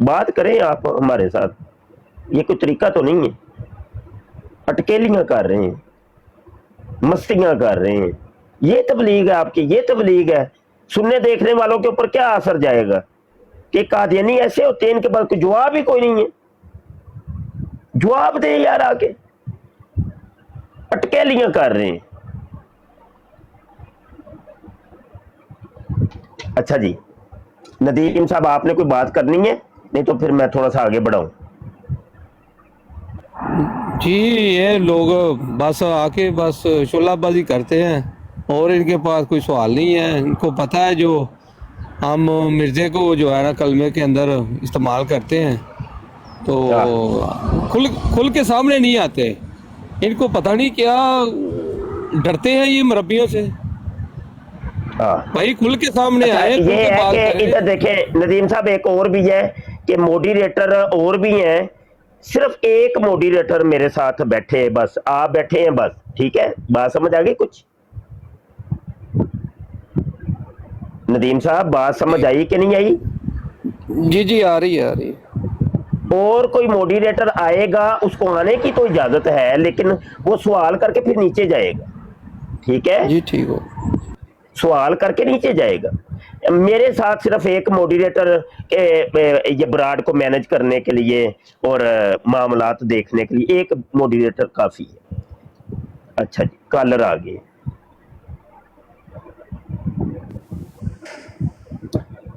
बात करें आप हमारे साथ, ये कोई तरीका तो नहीं है। अटकेलियां कर रहे हैं, मस्तियां कर रहे हैं, ये तबलीग है आपकी, ये तबलीग है। सुनने देखने वालों के ऊपर क्या असर जाएगा कि कादियानी ऐसे होते हैं, इनके पास कोई जवाब ही कोई नहीं है। जवाब दे यार आके, अटकेलियां कर रहे हैं। अच्छा जी नदीम साहब, आपने कोई बात करनी है? नहीं तो फिर मैं थोड़ा सा आगे बढ़ाऊं। जी ये लोग बस आके बस शोलाबाजी करते हैं और इनके पास कोई सवाल नहीं है। इनको पता है जो हम मिर्जे को जो है ना कलमे के अंदर इस्तेमाल करते हैं, तो खुल के सामने नहीं आते। इनको पता नहीं क्या डरते हैं ये मरब्बियों से। भाई खुल के सामने अच्छा, आए, खुल ये के बात है कि करें। इधर देखें नदीम साहब, एक और भी है कि मॉडरेटर और भी हैं। सिर्फ एक मॉडरेटर मेरे साथ बैठे हैं, बस आप बैठे हैं बस, ठीक है। बात समझ आ गई कुछ? नदीम साहब बात समझ आई कि नहीं आई? जी जी आ रही है, आ रही है। और कोई मॉडरेटर आएगा, उसको आने की तो इजाजत है, लेकिन वो सवाल करके फिर नीचे जाएगा, ठीक है जी ठीक हो। सवाल करके नीचे जाएगा। मेरे साथ सिर्फ एक मॉडरेटर ये ब्राड को मैनेज करने के लिए और मामलात देखने के लिए एक मॉडरेटर काफी है। अच्छा जी, कॉलर आ गए।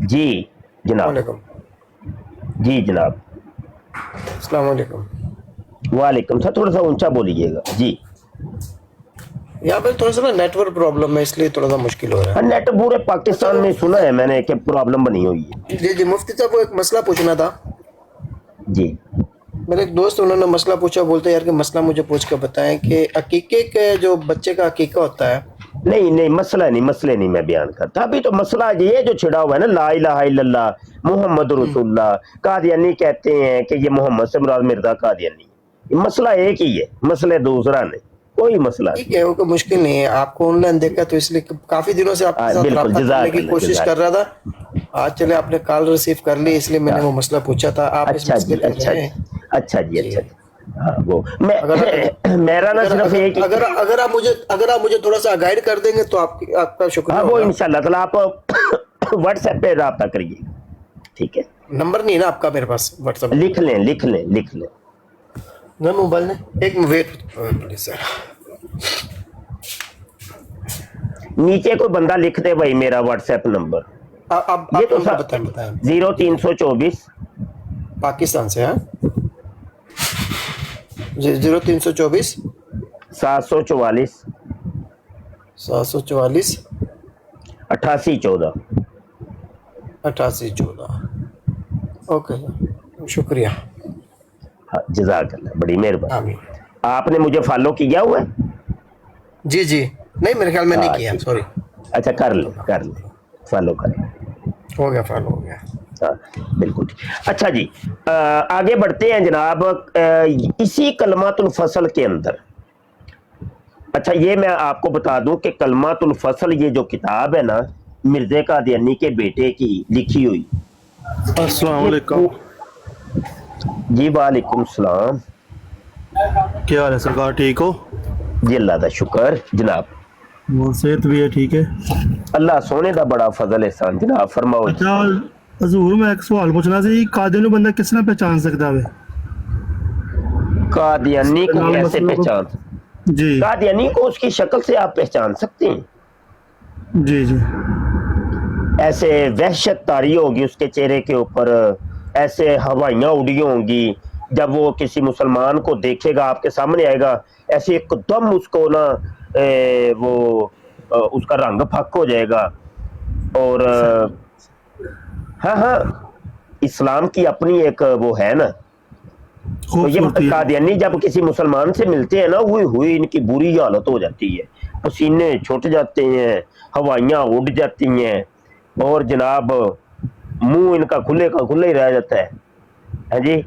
जी जनाब। जी जनाब। अस्सलाम वालेकुम। वालेकुम सर, थोड़ा सा ऊंचा बोलिएगा जी। यहाँ पे थोड़ा सा ना नेटवर्क प्रॉब्लम है, इसलिए थोड़ा सा मुश्किल हो रहा है। नेट पूरे पाकिस्तान में सुना है मैंने कि प्रॉब्लम बनी हुई है। जी जी मुफ्ती साहब को एक मसला पूछना था। जी मेरे एक दोस्त, उन्होंने मसला पूछा, बोलते यार कि मसला मुझे पूछ कर बताएं कि अकीके के जो बच्चे का अकीका होता है। नहीं मसला नहीं, मसले नहीं मैं बयान करता। अभी तो मसला ये जो छिड़ा हुआ है ना, ला इलाहा इल्लल्लाह मुहम्मद रसूलुल्लाह, कादियानी कहते हैं कि ये मोहम्मद से मुराद मिर्जा कादियानी। मसला एक ही है, मसले दूसरा नहीं, कोई मसला ठीक है, वो कोई मुश्किल नहीं है। आपको ऑनलाइन देखा तो इसलिए काफी दिनों से आपके साथ बिल्कुल, रब्ता करने की जज़ाकल्लाह, कोशिश कर रहा था। आज चले आपने कॉल रिसीव कर ली, इसलिए मैंने वो मसला पूछा था। आप इस अच्छा जी, मसले पे अच्छा रहें। जी, अच्छा जी, अच्छा जी। हाँ वो मैं अगर मेरा ना सिर्फ एक ही, अगर आप मुझे थोड़ा सा गाइड कर देंगे तो आपका शुक्रिया हाँ वो होगा। इंशाल्लाह ताला आप व्हाट्सएप पे रब्ता करिए, ठीक है। नंबर नहीं है ना आपका मेरे पास व्हाट्सएप? लिख लें। ना मोबाइल में एक वेट प्लीज सर। नीचे कोई बंदा लिख दे भाई मेरा व्हाट्सएप नंबर। आप ये तो नंबर सब बताएं। 0324 पाकिस्तान से हैं? 0324 744 744 8814। 8814। ओके शुक्रिया। हाँ जज़ाकल्लाह, बड़ी मेहरबानी। आमीन। आपने मुझे फॉलो किया हुआ है? जी जी नहीं, मेरे ख्याल में नहीं हाँ, किया, ठीक। सॉरी। अच्छा कर ले फॉलो कर ले। हो गया, फॉलो हो गया। हाँ, बिल्कुल ठीक। अच्छा जी आगे बढ़ते हैं जनाब। इसी कलमातुल फसल के अंदर, अच्छा ये मैं आपको बता दूं कि कलमातुल फसल ये जो किताब है ना, मिर्जे कादियानी के बेटे की लिखी हुई। अस्सलाम वालेकुम। जी वालेकुम सलाम। क्या हाल है सरकार, ठीक हो? जी अल्लाह का शुक्र जनाब। वो सेहत भी है ठीक है। अल्लाह सोने का बड़ा फजल एहसान जनाब, फरमाओ जी। अच्छा हजूर मैं एक सवाल पूछना सी, कादियानी बंदा किस तरह पहचान सकता है? कादियानी को नाम कैसे मसला को- पहचान? जी कादियानी को उसकी शक्ल से आप पहचान सकते हैं। जी जी ऐसे वहशत तारी होगी उसके चेहरे के ऊपर, ऐसे हवाइयाँ उड़ी होंगी, जब वो किसी मुसलमान को देखेगा आपके सामने आएगा ऐसे एकदम उसको ना उसका रंग फक हो जाएगा। और हाँ हाँ, इस्लाम की अपनी एक वो है ना, तो ये खूबसूरती है। कादियानी जब किसी मुसलमान से मिलते हैं ना, हुई हुई इनकी बुरी हालत हो जाती है, पसीने छूट जाते हैं, हवाइयाँ उड़ जाती हैं, और जनाब मुंह इनका खुले का खुले ही रह जाता है जी।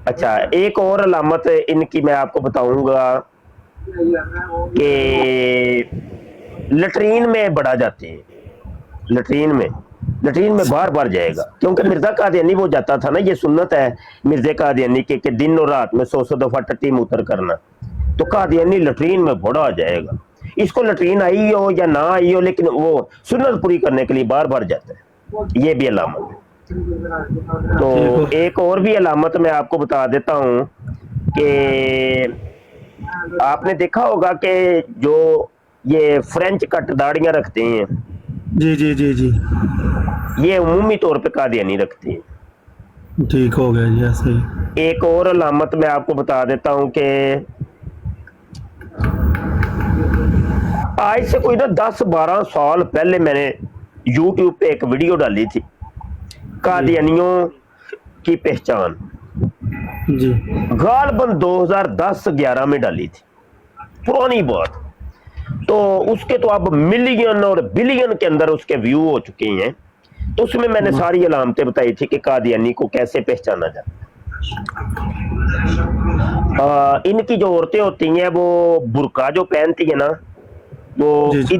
अच्छा, एक और अलामत इनकी मैं आपको बताऊंगा कि लटरीन में बढ़ा जाते हैं, लटरीन में बार बार जाएगा, क्योंकि मिर्जा कादियानी वो जाता था ना, ये सुन्नत है मिर्जा कादियानी के कि दिन और रात में 100 दफा टट्टी मुतर करना, तो कादियानी लटरीन में बड़ा जाएगा। इसको लटरीन आई हो या ना आई हो, लेकिन वो सुन्नत पूरी करने के लिए बार बार जाता है, ये भी अलामत है। तो एक और भी अलामत मैं आपको बता देता हूँ कि आपने देखा होगा कि जो ये फ्रेंच कट दाढ़ियाँ रखते हैं, जी जी जी जी ये उमूमी तौर पे कादियानी रखते हैं। ठीक हो गया जी, ऐसे ही। एक और अलामत मैं आपको बता देता हूँ कि आज से कोई ना 10-12 साल पहले मैंने YouTube पे एक वीडियो डाली थी, कादियानियों की पहचान, जी गालबन 2010-11 में डाली थी, पुरानी बात। तो उसके तो अब मिलियन और बिलियन के अंदर उसके व्यू हो चुके हैं। तो उसमें मैंने सारी अलामतें बताई थी कि कादियानी को कैसे पहचाना जाता है। इनकी जो औरतें होती हैं वो बुर्का जो पहनती है ना, वो जी, जी।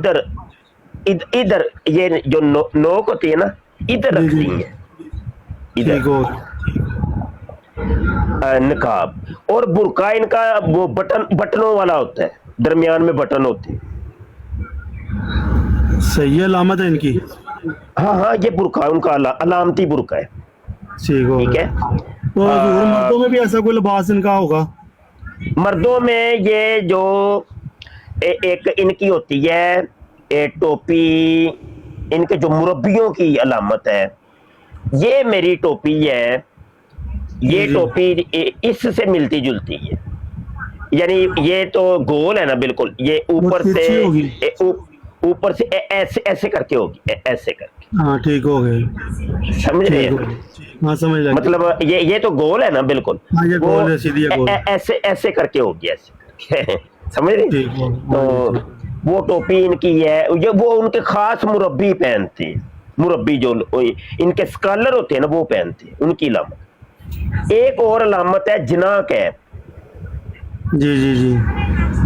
इधर ये जो नोक होती है ना, इधर जी, रखती जी। हैं, इधर ठीक हो नकाब। और बुर्का इनका वो बटनों वाला होता है, दरमियान में बटन होते हैं। सही है, अलामत है इनकी। हाँ हाँ, ये बुर्का उनका अलामती बुर्का है, ठीक हो ठीक गया। है। तो हजूर मर्दों में भी ऐसा कोई लिबास इनका होगा? मर्दों में ये जो एक इनकी होती है टोपी, इनके जो मुरब्बियों की अलामत है, ये मेरी टोपी है, ये जी। टोपी इससे मिलती जुलती है, यानी ये तो गोल है ना बिल्कुल, ये ऊपर वो तिरछी होगी। से ऊपर से ऐसे ऐसे करके होगी, ऐसे करके, हाँ ठीक हो गए, समझ रहे ठीक हो हैं? गए। हाँ समझ लगा। मतलब ये तो गोल है ना बिल्कुल, हाँ, ये वो गोल है, सीधी है गोल। ऐसे ऐसे करके होगी, ऐसे करके समझ रहे हैं? ठीक हो तो वो टोपी इनकी है, ये वो उनके खास मुरब्बी पहनते हैं, मुरब्बी जो इनके स्कॉलर होते हैं ना वो पहनते हैं, उनकी अलामत। एक और अलामत है जिना कैप, जी जी जी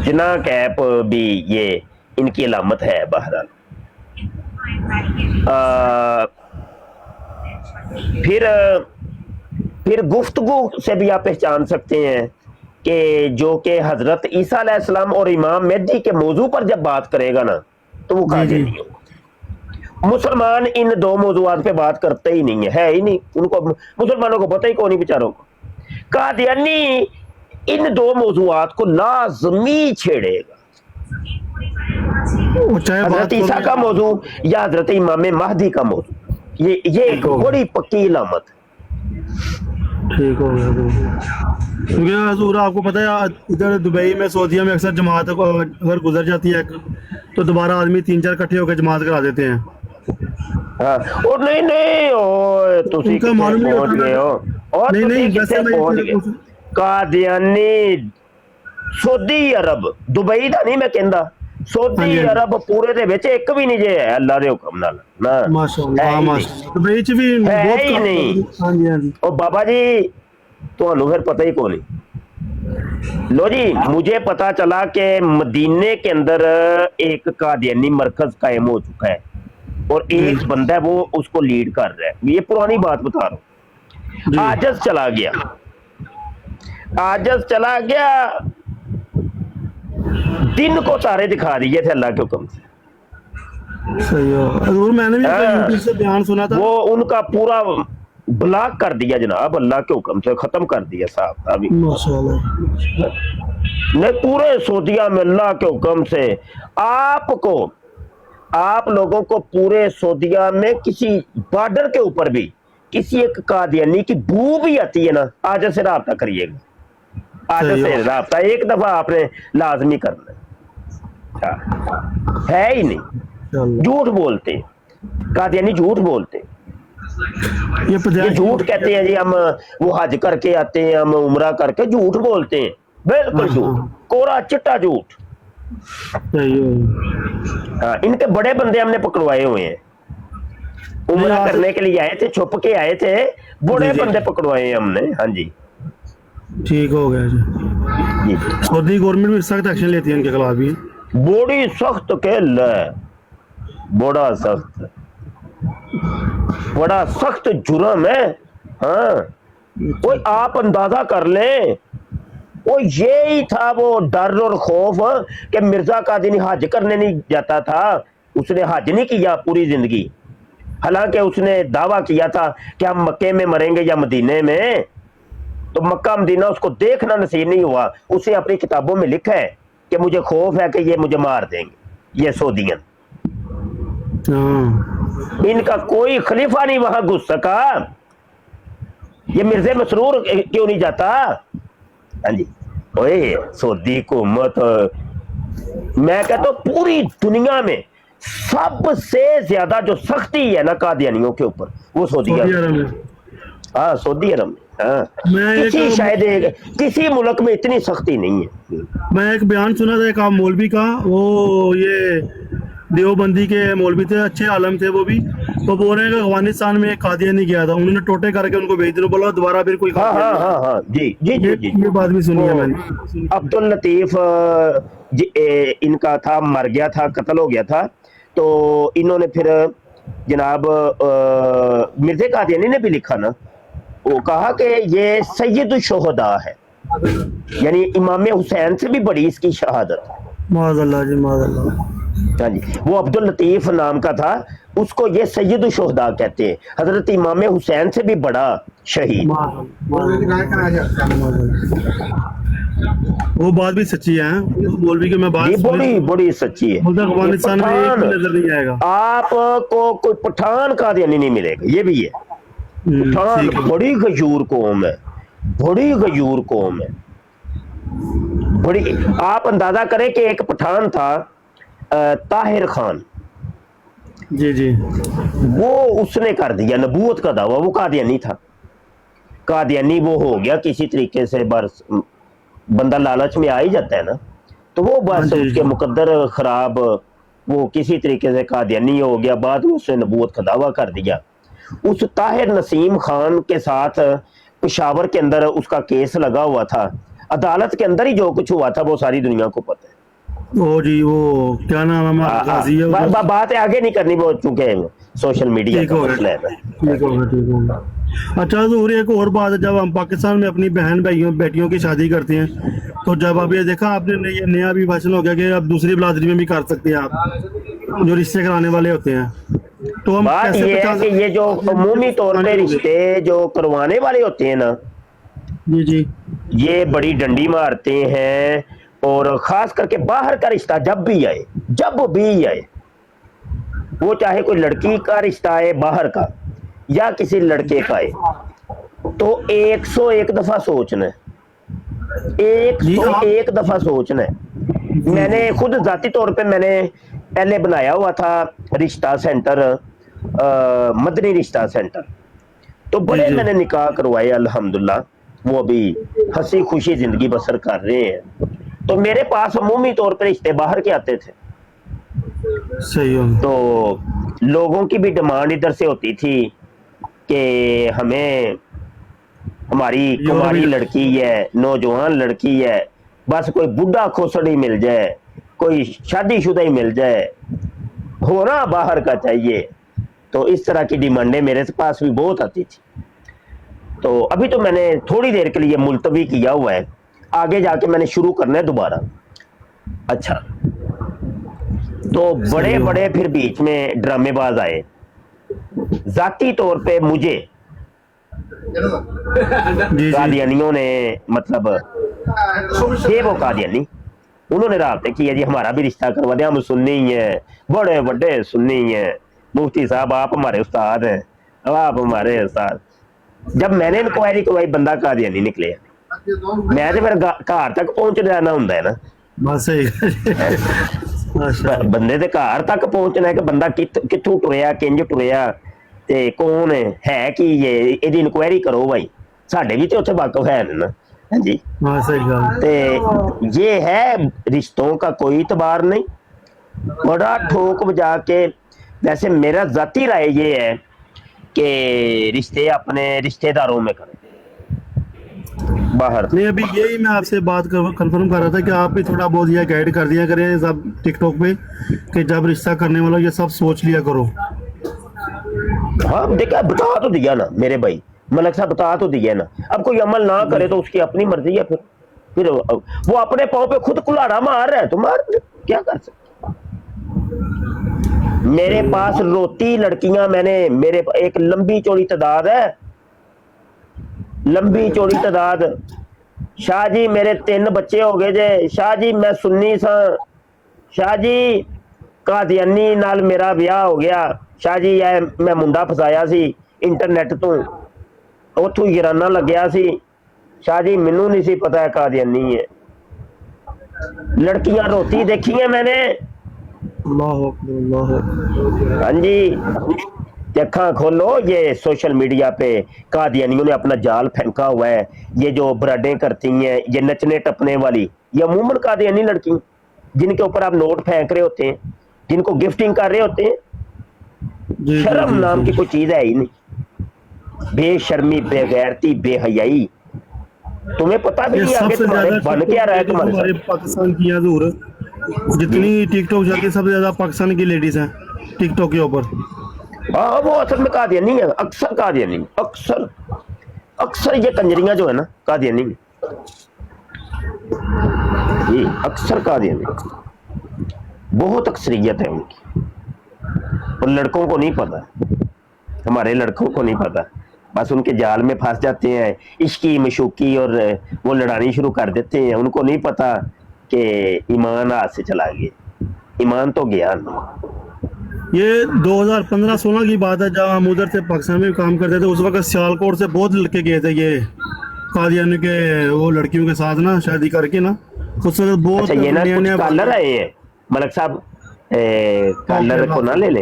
जिना कैप भी ये इनकी अलामत है। बहरहाल फिर गुफ्तगू से भी आप पहचान सकते हैं कि जो कि हजरत ईसा अलैहिस्सलाम और इमाम मेहदी के मौजू पर जब बात करेगा ना, तो वो कादियानी होगा। मुसलमान इन दो मौजूआत पे बात करते ही नहीं है ही नहीं, उनको मुसलमानों को पता ही कौन, नहीं बेचारों को। कादियानी इन दो मौजूआत को लाजमी छेड़ेगा, चाहे हजरत ईसा का मौजू या हजरत इमाम महदी का मौजू, ये एक बड़ी पक्की अलामत है। ठीक हो गया। क्योंकि हजूर आपको पता है इधर दुबई में, सऊदीया में अक्सर जमात को अगर गुजर जाती है तो दोबारा आदमी 3-4 इकट्ठे होकर जमात करा देते हैं। हाँ, और नहीं ओए तुसी उनका किथे मालूम नहीं पहुंच होता गए हो, और नहीं, तुसी नहीं, किथे वैसे मैं पहुंच ये गए। पूछ- कादियानी सऊदी अरब, दुबई दा नहीं मैं कहंदा, हाँ सऊदी जी। अरब पूरे दे विच एक भी नहीं जे है अल्लाह दे हुक्म नाल ना, माशाअल्लाह, है हाँ ही नहीं। माशाअल्लाह। दुबई च भी है बहुत ही काम नहीं। हाँ जी हाँ जी। और बाबा जी ਤੁਹਾਨੂੰ फिर पता ही कौन नहीं। लो जी, मुझे पता चला कि मदीने के अंदर एक कादियानी मरकज कायम हो चुका है और एक बंदा है वो उसको लीड कर रहा है। ये पुरानी बात बता रहा हूँ। जी। आजज चला गया, आजज चला गया, दिन को तारे दिखा दिए थे अल्लाह के हुक्म से। सही हो हजूर, मैंने भी यूट्यूब से बयान सुना था। वो उनका पूरा ब्लॉक कर दिया जनाब, अल्लाह के हुक्म से खत्म कर दिया साहब अभी माशाल्लाह। ने पूरे सऊदीया में अल्लाह के हुक्म से। आपको, आप लोगों को पूरे सऊदीया में किसी बॉर्डर के ऊपर भी किसी एक कादियानी की बू भी आती है ना, आज से राब्ता करिएगा, आज से राब्ता एक दफा आपने लाजमी करना है ही नहीं। झूठ बोलते कादियानी, झूठ बोलते, ये झूठ कहते हैं जी हम वो हज करके आते हैं, हम उमरा करके, झूठ बोलते हैं, बिल्कुल झूठ, कोरा चिट्टा झूठ। हाँ, इनके बड़े बंदे हमने पकड़वाए हुए हैं, उमरा करने के लिए आए थे, छुप के आए थे, बड़े बंदे पकड़वाए हैं हमने। हाँ जी, ठीक हो गया जी। सऊदी गवर्नमेंट भी सख्त एक्शन लेती है इनके खिलाफ भी, बड़ी सख्त खेल है, बड़ा सख्त, बड़ा सख्त जुर्म है। हाँ, कोई आप अंदाजा कर लें, वो यही था वो डर और खौफ कि मिर्जा कादियानी हज करने नहीं जाता था, उसने हज नहीं किया पूरी जिंदगी, हालांकि उसने दावा किया था कि हम मक्के में मरेंगे या मदीने में, तो मक्का मदीना उसको देखना नसीब नहीं हुआ। उसे अपनी किताबों में लिखा है कि मुझे खौफ है कि ये मुझे मार देंगे, ये सऊदीयन। इनका कोई खलीफा नहीं वहां घुस सका, ये मिर्जे मसरूर क्यों नहीं जाता? हाँ जी, ओए सऊदी हुकूमत, मैं कहता हूँ पूरी दुनिया में सबसे ज्यादा जो सख्ती है ना कादियानियों के ऊपर, वो सऊदी अरब में। हाँ, सऊदी अरब में। हाँ, किसी शायद किसी मुल्क में इतनी सख्ती नहीं है। मैं एक बयान सुना था एक आप मौलवी का, वो ये देवबंदी के मौलवी थे, अच्छे आलम थे वो भी, तो बोल रहे हैं कि अफगानिस्तान में एक कादियानी गया था, उन्होंने टोटे करके उनको भेज दिया, बोला दोबारा फिर कोई। हाँ हाँ हाँ हाँ जी जी जी जी, ये बात भी सुनी है मैंने। अब्दुल लतीफ इनका था, मर गया था, कत्ल हो गया था, तो इन्होंने फिर जनाब मिर्जे कादियानी ने भी लिखा ना, वो कहा कि ये सैयद शुहदा है, यानी इमाम हुसैन से भी बड़ी इसकी शहादत है। माज़अल्लाह जी, माज़अल्लाह। हाँ जी, वो अब्दुल लतीफ नाम का था, उसको ये सैयद शुहदा कहते हैं, हजरत इमाम हुसैन से भी बड़ा शहीद। वो बात भी सच्ची है, मौलवी की मैं बात बड़ी बड़ी सच्ची है। अफगानिस्तान में एक नजर नहीं आएगा आपको, कोई पठान कादियानी नहीं मिलेगा, ये भी है। पठान बड़ी गयूर कौम है, बड़ी गयूर कौम है, बड़ी। आप अंदाजा करें कि एक पठान था ताहिर खान जी जी, वो उसने कर दिया नबूवत का दावा, वो कादियानी था, कादियानी वो हो गया किसी तरीके से, बस बंदा लालच में आ ही जाता है ना, तो वो बस उसके मुकद्दर खराब, वो किसी तरीके से कादियानी हो गया, बाद में उसने नबूवत का दावा कर दिया। उस ताहिर नसीम खान के साथ पेशावर के अंदर उसका केस लगा हुआ था, अदालत के अंदर ही जो कुछ हुआ था वो सारी दुनिया को पता है। ओ जी, वो क्या नाम है, बात आगे नहीं करनी, वो चूंकि सोशल मीडिया का मसला है। ठीक होगा। अच्छा हजूर, एक और बात है, जब हम पाकिस्तान में अपनी बहन भाइयों बेटियों की शादी करते हैं, तो जब अब ये देखा आपने, ये नया भी फैशन हो गया कि अब दूसरी बिरादरी में भी कर सकते हैं आप, जो रिश्ते कराने वाले होते हैं, तो हम बात ये है कि ये जो अमूमी तौर पे रिश्ते जो करवाने वाले होते हैं ना, जी जी, ये बड़ी डंडी मारते हैं, और खास करके बाहर का रिश्ता जब भी आए, वो चाहे कोई लड़की का रिश्ता है बाहर का या किसी लड़के का है, तो 101 दफा सोचना है, 101 दफा सोचना है। मैंने खुद जाती तौर पे मैंने पहले बनाया हुआ था रिश्ता सेंटर, मदनी रिश्ता सेंटर, तो बड़े मैंने निकाह करवाए अल्हम्दुलिल्लाह, वो अभी हंसी खुशी जिंदगी बसर कर रहे हैं। तो मेरे पास अमूमी तौर पर रिश्ते बाहर के आते थे, सही हो, तो लोगों की भी डिमांड इधर से होती थी कि हमें हमारी कुमारी लड़की है, नौजवान लड़की है, बस कोई बुढ़ा खोसड़ी मिल जाए, कोई शादीशुदा ही मिल जाए, होना बाहर का चाहिए। तो इस तरह की डिमांडें मेरे पास भी बहुत आती थी। तो अभी तो मैंने थोड़ी देर के लिए मुलतवी किया हुआ है, आगे जाके मैंने शुरू करना है दोबारा। अच्छा, तो बड़े बड़े फिर बीच में ड्रामेबाज आए, जाती तौर पे मुझे जी जी कादियानियों ने मतलब थे वो कादियानी, उन्होंने राब्ते किया जी हमारा भी रिश्ता करवा दे, हम सुन्नी हैं, बड़े बड़े सुन्नी हैं, मुफ्ती साहब आप हमारे उस्ताद हैं, अब आप हमारे उस्ताद। जब मैंने इंक्वायरी करवाई बंदा कादियानी निकले, मैं तो फिर घर तक पहुंच जाना हुंदा है ना, बस सही अच्छा ਬੰਦੇ ਦੇ ਘਰ ਤੱਕ ਪਹੁੰਚਣਾ ਕਿ ਬੰਦਾ ਕਿੱਥੋਂ ਟੁਰਿਆ, ਕਿੰਜ ਟੁਰਿਆ ਤੇ ਕੌਣ ਹੈ ਕੀ ਇਹਦੀ ਇਨਕੁਆਇਰੀ ਕਰੋ ਭਾਈ, ਸਾਡੇ ਵੀ ਤੇ ਉੱਥੇ ਵਾਕਫ ਹੈ ਨਾ। ਹਾਂਜੀ, हाँ सही गल ਤੇ ये है रिश्तों का कोई इतबार नहीं, बड़ा ठोक बजा के। वैसे मेरा ज़ाती राय ये है कि रिश्ते अपने रिश्तेदारों में करें, बाहर। नहीं अभी यही मैं आपसे बात कंफर्म कर रहा था कि आप भी थोड़ा बहुत ये गाइड कर दिया करें सब टिकटॉक पे कि जब रिश्ता करने वाला ये सब सोच लिया करो। हाँ देखा, बता तो दिया ना मेरे भाई, मलक साहब बता तो दिया ना। अब कोई अमल ना करे तो उसकी अपनी मर्जी है, फिर वो अपने पाँव पे खुद कुल्हाड़ा मार रहा है तो मार, क्या कर सकते। मेरे पास रोती लड़कियां, मैंने मेरे एक लंबी चौड़ी तादाद है, लंबी चौड़ी तादाद। शाह जी मेरे 3 बच्चे हो गए जे, शाह जी मैं सुन्नी सा, शाह जी कादियानी नाल मेरा ब्याह हो गया, शाह जी मैं मुंडा फसाया सी इंटरनेट तो, उथों गिराना लग्या सी, शाह जी मैनू नहीं सी पता है कादियानी है। लड़कियां रोती देखी है मैंने, अल्लाह अकबर, अल्लाह अकबर। हाँ जी, अखा खोलो, ये सोशल मीडिया पे कादियानियों ने अपना जाल फेंका हुआ है। ये जो बराडें करती हैं, ये नचने टपने वाली, ये अमूमन कादियानी लड़की जिनके ऊपर आप नोट फेंक रहे होते हैं, जिनको गिफ्टिंग कर रहे होते हैं, जी शर्म जी नाम की कोई चीज है ही नहीं, बेशर्मी, बेगैरती, बेहयाई। तुम्हें पता भी ये नहीं आगे सबसे तुम्हारे ज्यादा बन क्या रहा है तुम्हारे हमारे साथ। पाकिस्तान की हजूर जितनी टिकटॉक चलती है सबसे ज्यादा पाकिस्तान की लेडीज हैं टिकटॉक के ऊपर। हाँ वो असल में कादियानी है, अक्सर कादियानी, अक्सर अक्सर ये कंजरियां जो है ना कादियानी, ये अक्सर कादियानी, बहुत अक्सरियत है उनकी, और लड़कों को नहीं पता, हमारे लड़कों को नहीं पता, बस उनके जाल में फंस जाते हैं, इश्की मशूकी और वो लड़ानी शुरू कर देते हैं। उनको नहीं पता कि ईमान हाथ से चला गया, ईमान तो गया नहीं। ये 2015-16 की बात है जब हम उधर से पाकिस्तान में काम करते थे, उस वक्त सियालकोट से बहुत लड़के गए थे ये कादियानी के वो लड़कियों के साथ ना शादी करके ना, उस वक्त बहुत अच्छा ये ना नया कुछ नया कॉलर आए हैं मलक साहब, कॉलर को ना ले ले,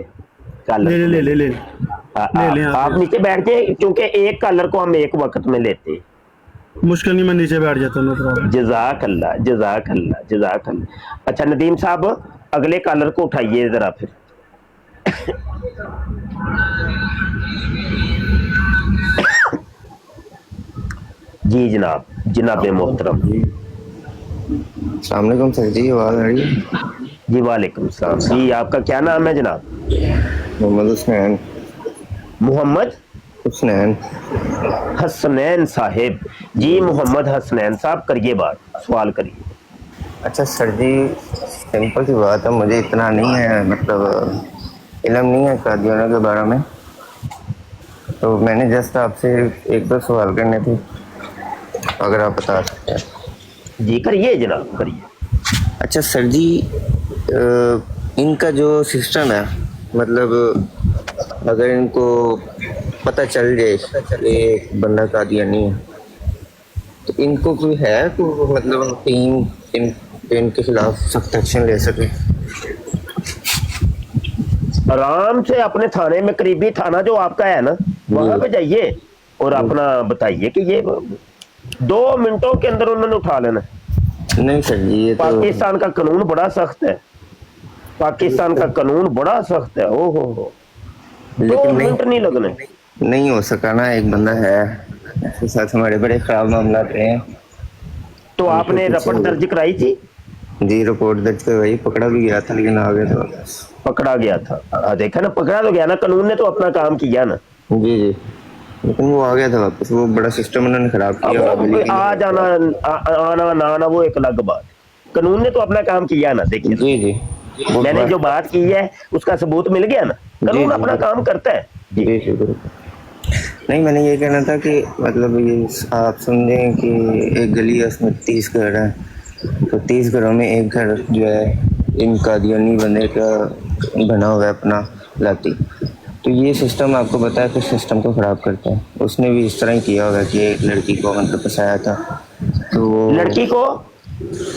कॉलर ले ले ले ले ले आप नीचे बैठ के, क्योंकि एक कॉलर को हम एक वक्त में लेते हैं। मुश्किल नहीं, मैं नीचे बैठ जाता हूँ, नो प्रॉब्लम। जजाक अल्लाह, जजाक अल्लाह, जजाक अल्लाह। अच्छा नदीम साहब अगले कॉलर को उठाइए जरा फिर। जी जनाब, जनाब मोहतरम। अस्सलाम वालेकुम सर जी, आवाज़ आ रही है? जी वालेकुम सलाम जी, आपका क्या नाम है जनाब? मोहम्मद हुसनैन। मोहम्मद हुसनैन। हसनैन साहिब जी, मोहम्मद हसनैन साहब करिए बात, सवाल करिए। अच्छा सर जी, सिंपल सी बात है, मुझे इतना नहीं है, मतलब इल्म नहीं है कादियानियों के बारे में, तो मैंने जस्ट आपसे 1-2 सवाल करने थे, अगर आप बता सकते हैं। जी करिए जनाब, करिए। अच्छा सर जी, इनका जो सिस्टम है, मतलब अगर इनको पता चल जाए कि बंदा कादियानी है, तो इनको कोई है कोई मतलब टीम इनके खिलाफ सख्त एक्शन ले सके? आराम से अपने थाने में, करीबी थाना जो आपका है ना, वहां पे जाइए और अपना बताइए कि ये 2 मिनटों के अंदर उन्होंने उठा लेना। नहीं सर जी, ये तो पाकिस्तान का कानून बड़ा सख्त है, पाकिस्तान का कानून बड़ा सख्त है। ओ हो 2 मिनट नहीं लगने। नहीं हो सका ना, एक बंदा है उसके साथ हमारे बड़े खराब मामला रहे हैं। तो आपने रिपोर्ट दर्ज कराई थी? जी रिपोर्ट दर्ज करवाई, पकड़ा भी गया था, लेकिन आ गया था वापस। पकड़ा गया था, देखा ना, पकड़ा तो गया ना, कानून ने तो अपना काम किया ना। जी जी, लेकिन वो आ गया था वापस, वो बड़ा सिस्टम उन्होंने खराब किया। अब आ जाना आना ना आना वो एक अलग बात, कानून ने तो अपना काम किया ना, देखिए जी जी वो मैंने बात- जो बात की है उसका सबूत मिल गया ना, कानून जी, अपना जी। काम करता है जी। जी जी बिल्कुल। नहीं, मैंने ये कहना था कि मतलब ये आप समझें कि एक गली है, उसमें 30 घर हैं, तो 30 घरों में एक घर जो है इन कादियानी बंदे का बना हुआ है अपना लाती, तो ये सिस्टम आपको पता है, फिर सिस्टम को ख़राब करता है। उसने भी इस तरह ही किया होगा कि एक लड़की को मतलब फंसाया था, तो वो लड़की को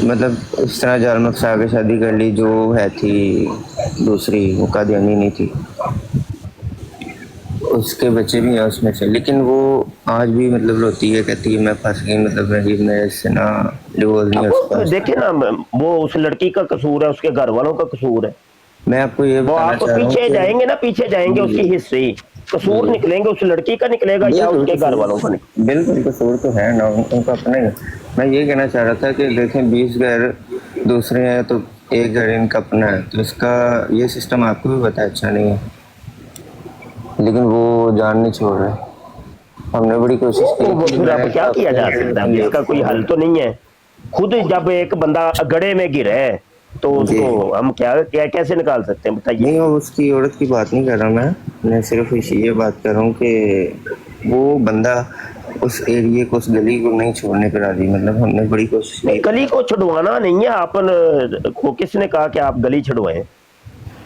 मतलब इस तरह जाल में फंसा के शादी कर ली, जो है थी दूसरी, वो कादियानी नहीं थी, उसके बच्चे भी हैं उसमें से, लेकिन वो आज भी मतलब रोती है, कहती है मैं फंस गई, मतलब मैं इससे ना डिवोर्स नहीं हो वो सकता। देखिए ना, वो उस लड़की का कसूर है, उसके घर वालों का कसूर है। मैं आपको ये वो बताना आप चाह रहा हूँ पीछे कि जाएंगे ना, पीछे जाएंगे उसकी हिस्ट्री, कसूर निकलेंगे, उस लड़की का निकलेगा या बिल्कुल उसके घर वालों का निकलेगा। बिल्कुल कसूर तो है ना उनका अपना ही। मैं ये कहना चाह रहा था कि देखें 20 घर दूसरे हैं तो एक घर इनका अपना है, तो इसका ये सिस्टम आपको भी पता है अच्छा नहीं है, लेकिन वो जान नहीं छोड़ रहे। हमने बड़ी कोशिश की वो कि फिर अब मैं क्या किया जा सकता है, इसका कोई हल तो नहीं है। खुद जब एक बंदा गड्ढे में गिरे है तो उसको हम क्या क्या कैसे निकाल सकते हैं बताइए। नहीं, वो उसकी औरत की बात नहीं कर रहा मैं सिर्फ ये बात कर रहा हूँ कि वो बंदा उस एरिया को, उस गली को नहीं छोड़ने पर राजी, मतलब हमने बड़ी कोशिश की। गली को छुड़वाना नहीं है, आपन को किसने कहा कि आप गली छुड़वाएं?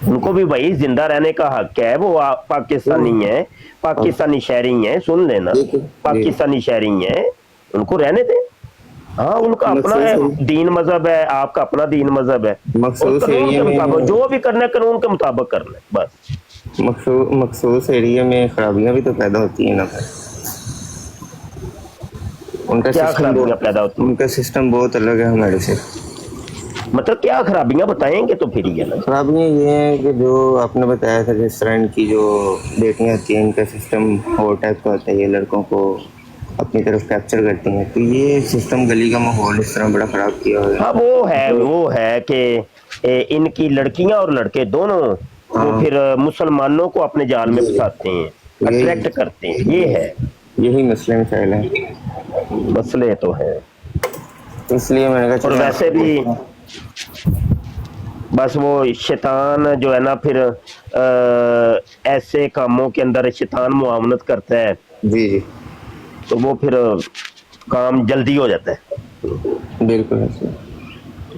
उनको भी भाई जिंदा रहने का हक है, वो पाकिस्तानी है, पाकिस्तानी शहरी है, सुन लेना, पाकिस्तानी शहरी है, उनको रहने दें। हाँ, उनका अपना है दीन मजहब है, आपका अपना दीन मजहब है, और मखसूस कानून के एरिया मुताबिक में जो भी करना है कानून के मुताबिक करना है बस। मखसूस एरिया में खराबियां भी तो पैदा होती हैं ना फिर। उनका क्या सिस्टम खराबियां पैदा होती हैं? उनका सिस्टम बहुत अलग है हमारे से। मतलब क्या खराबियां बताएंगे तो फिर ये ना। खराबियाँ ये हैं कि जो आपने बताया था, जिस तरह इनकी जो बेटियां होती हैं, इनका सिस्टम और टाइप का होता है, ये लड़कों को अपनी तरफ कैप्चर करती हैं, तो ये सिस्टम गली का माहौल इस तरह बड़ा ख़राब किया हुआ है। हाँ, वो है कि इनकी लड़कियां और लड़के दोनों वो फिर मुसलमानों को अपने जाल में फंसाते हैं, अट्रैक्ट करते हैं, ये है, यही मसले मसाइल हैं, मसले तो है। इसलिए मैंने कहा और चलो वैसे भी बस वो शैतान जो है ना, फिर ऐसे कामों के अंदर शैतान मुआवनत करता है, जी जी तो वो फिर काम जल्दी हो जाता है। बिल्कुल ऐसे।